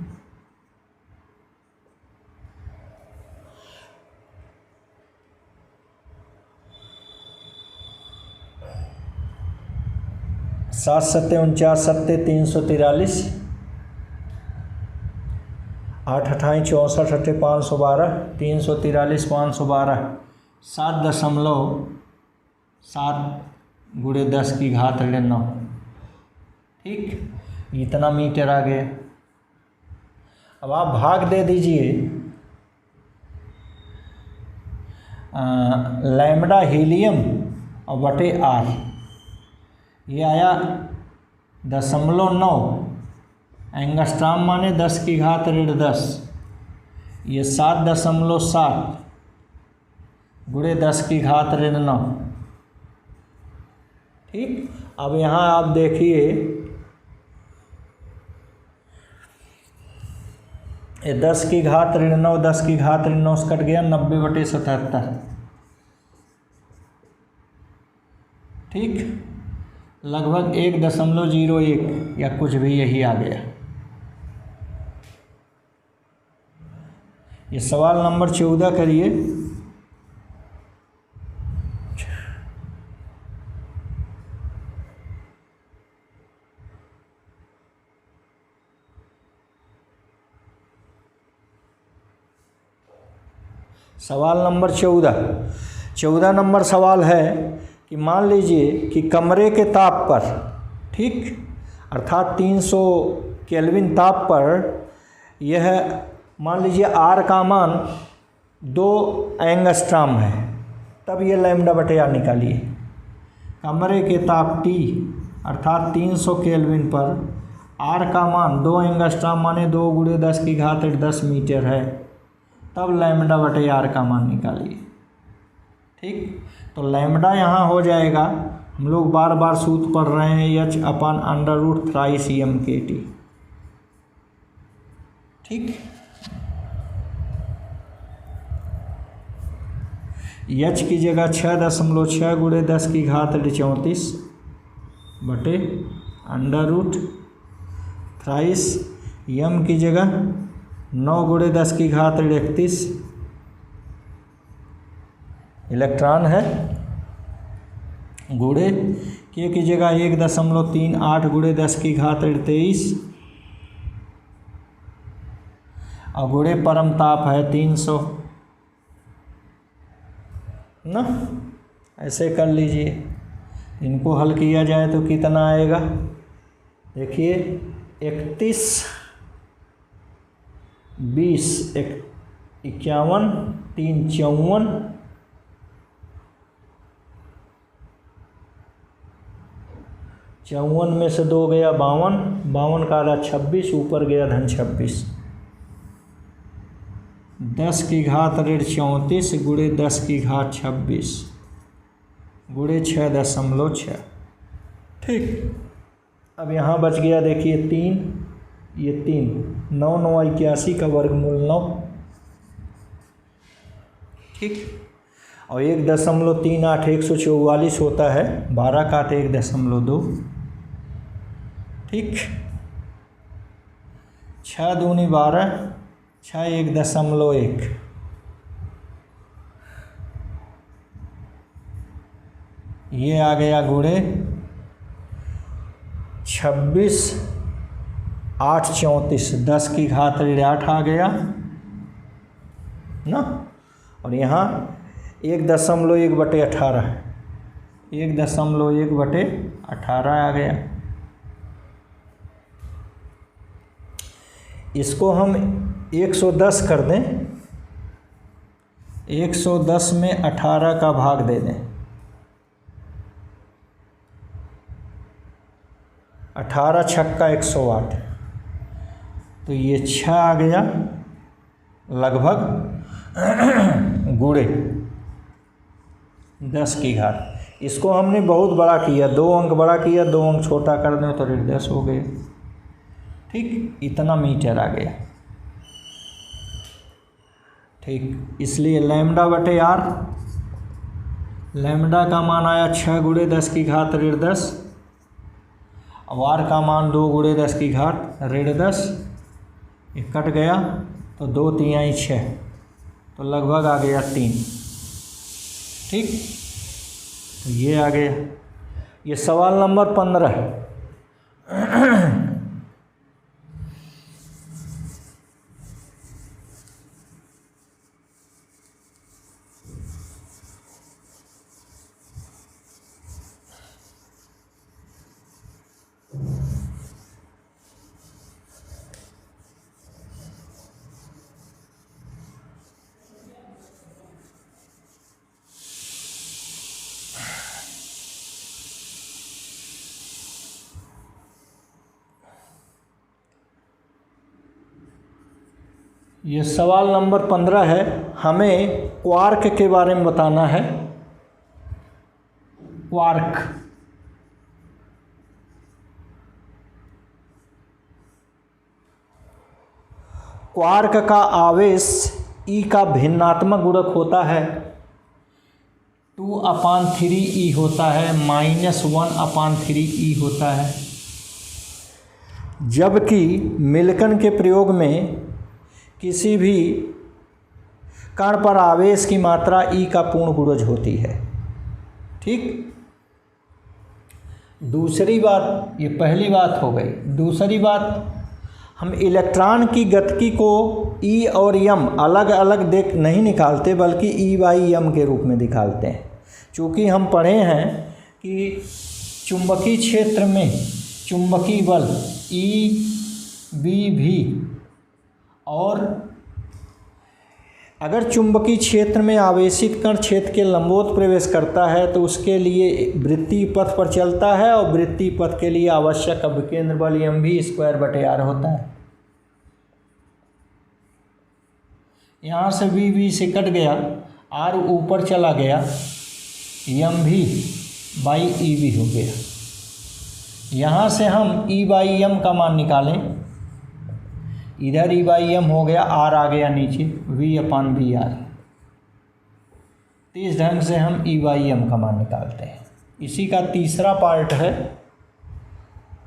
सात 7 49 7 343, 8 28 64 8 512, 343 512, 7.7 गुणे 10⁻9। ठीक, इतना मीटर आ गया। अब आप भाग दे दीजिए लैम्बडा हीलियम और बटे आर, ये आया 0.9 एंगस्ट्रॉम माने 10⁻10, ये 7.7 गुणे 10⁻9। ठीक, अब यहाँ आप देखिए ये 10⁻9 10⁻9 से कट गया 90/77। ठीक, लगभग 1.01 या कुछ भी यही आ गया। ये सवाल नंबर 14 करिए। सवाल नंबर 14 नंबर सवाल है कि मान लीजिए कि कमरे के ताप पर, ठीक, अर्थात 300 केल्विन ताप पर यह मान लीजिए आर का मान 2 एंगस्ट्रॉम है, तब ये लैम्बडा बटे आर निकालिए। कमरे के ताप T अर्थात 300 केल्विन पर आर का मान 2 एंगस्ट्रॉम माने 2 गुणे 10⁻10 मीटर है, तब लैम्बडा बटे आर का मान निकालिए। ठीक, तो लैम्बडा यहाँ हो जाएगा, हम लोग बार बार सूत्र पढ़ रहे हैं, H/√3 CM/KT। ठीक, H की जगह 6.6 गुणे 10⁻34 बटे √3, M की जगह 9 गुणे 10⁻31 इलेक्ट्रॉन है, गुणे के की जगह 1.38 गुणे 10⁻23 और गुणे परम ताप है 300 ना। ऐसे कर लीजिए, इनको हल किया जाए तो कितना आएगा, देखिए 31 20 51 3 54 54 में से 2 गया 52, 52 का आधा 26, ऊपर गया धन 26, 10 की घात ऋण 34 गुणे 10 की घात 26 गुणे 6.6। ठीक, अब यहाँ बच गया देखिए 3, ये 3 9 9 81 का वर्गमूल 9। ठीक, और 1.38 144 होता है, 12 का 1.2। ठीक, 6 दूनी 12, 6 1.1, ये आ गया गुणे 26 8 34, 10 की घात ऋण 8 आ गया ना। और यहाँ 1.1/18, 1.1/18 आ गया। इसको हम 110 कर दें, 110 में 18 का भाग दे दें, 18 छक्का 108, तो ये 6 आ गया लगभग गुणे 10 की घात। इसको हमने बहुत बड़ा किया, 2 अंक बड़ा किया, 2 अंक छोटा कर दें तो ऋण 10 हो गए। ठीक, इतना मीटर आ गया। ठीक, इसलिए λ/r, लैम्डा का मान आया 6 गुणे 10 की घात ऋण 10, अब r का मान 2 गुणे 10 की घात ऋण 10, ये कट गया तो 2 3 6, तो लगभग आ गया 3। ठीक, तो ये आ गया, ये सवाल नंबर 15 है। ये सवाल नंबर 15 है, हमें क्वार्क के बारे में बताना है। क्वार्क, क्वार्क का आवेश E का भिन्नात्मक गुणक होता है 2/3 E होता है, -1/3 E होता है। जबकि मिल्टन के प्रयोग में किसी भी कण पर आवेश की मात्रा E का पूर्ण गुणज होती है। ठीक, दूसरी बात, ये पहली बात हो गई। दूसरी बात, हम इलेक्ट्रॉन की गतिकी को E और m अलग अलग देख नहीं निकालते, बल्कि E/m के रूप में निकालते हैं। चूँकि हम पढ़े हैं कि चुंबकीय क्षेत्र में चुंबकीय बल EBV, और अगर चुंबकीय क्षेत्र में आवेशित कण क्षेत्र के लंबवत प्रवेश करता है तो उसके लिए वृत्तीय पथ पर चलता है, और वृत्तीय पथ के लिए आवश्यक अभिकेंद्र बल mv²/r होता है। यहाँ से v से कट गया, r ऊपर चला गया, mv/ev हो गया। यहाँ से हम E/m का मान निकालें, इधर E/m हो गया, r आ गया नीचे, v/r। तो इस ढंग से हम E/m का मान निकालते हैं। इसी का तीसरा पार्ट है।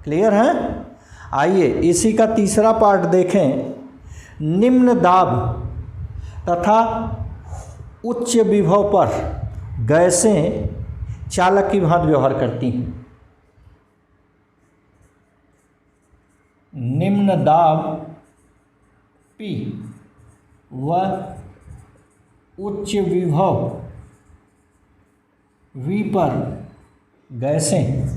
क्लियर है? आइए इसी का तीसरा पार्ट देखें। निम्न दाब तथा उच्च विभव पर गैसें चालक की भांति व्यवहार करती हैं। निम्न दाब P व उच्च विभव V पर गैसें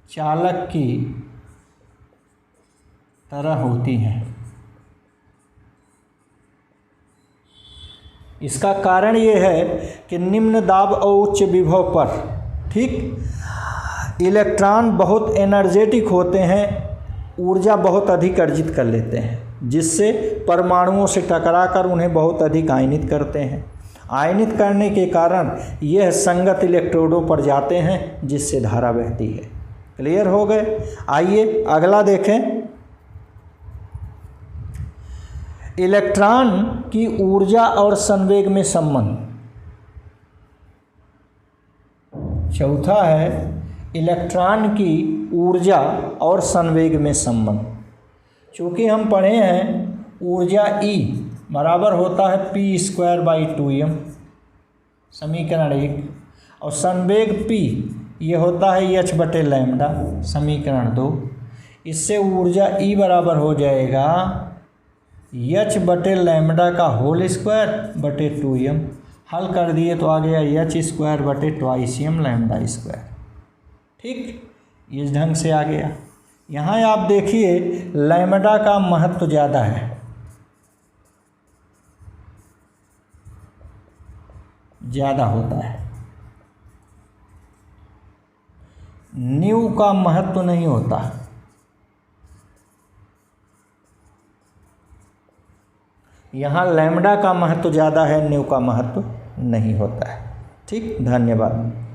चालक की तरह होती हैं। इसका कारण ये है कि निम्न दाब और उच्च विभव पर, ठीक, इलेक्ट्रॉन बहुत एनर्जेटिक होते हैं, ऊर्जा बहुत अधिक अर्जित कर लेते हैं, जिससे परमाणुओं से टकराकर उन्हें बहुत अधिक आयनित करते हैं। आयनित करने के कारण यह संगत इलेक्ट्रोडों पर जाते हैं, जिससे धारा बहती है। क्लियर हो गए? आइए अगला देखें। इलेक्ट्रॉन की ऊर्जा और संवेग में संबंध। चौथा है इलेक्ट्रॉन की ऊर्जा और संवेग में संबंध। चूँकि हम पढ़े हैं ऊर्जा E बराबर होता है p²/2m, समीकरण 1, और संवेग P ये होता है h/λ, समीकरण 2। इससे ऊर्जा E बराबर हो जाएगा h/λ²/2m। हल कर दिए तो आ गया h²/2m²। ठीक, इस ढंग से आ गया। यहाँ आप देखिए लैम्डा का महत्व ज़्यादा है, ज़्यादा होता है, न्यू का महत्व नहीं होता। यहाँ लैम्डा का महत्व ज़्यादा है, न्यू का महत्व नहीं होता है। ठीक, धन्यवाद।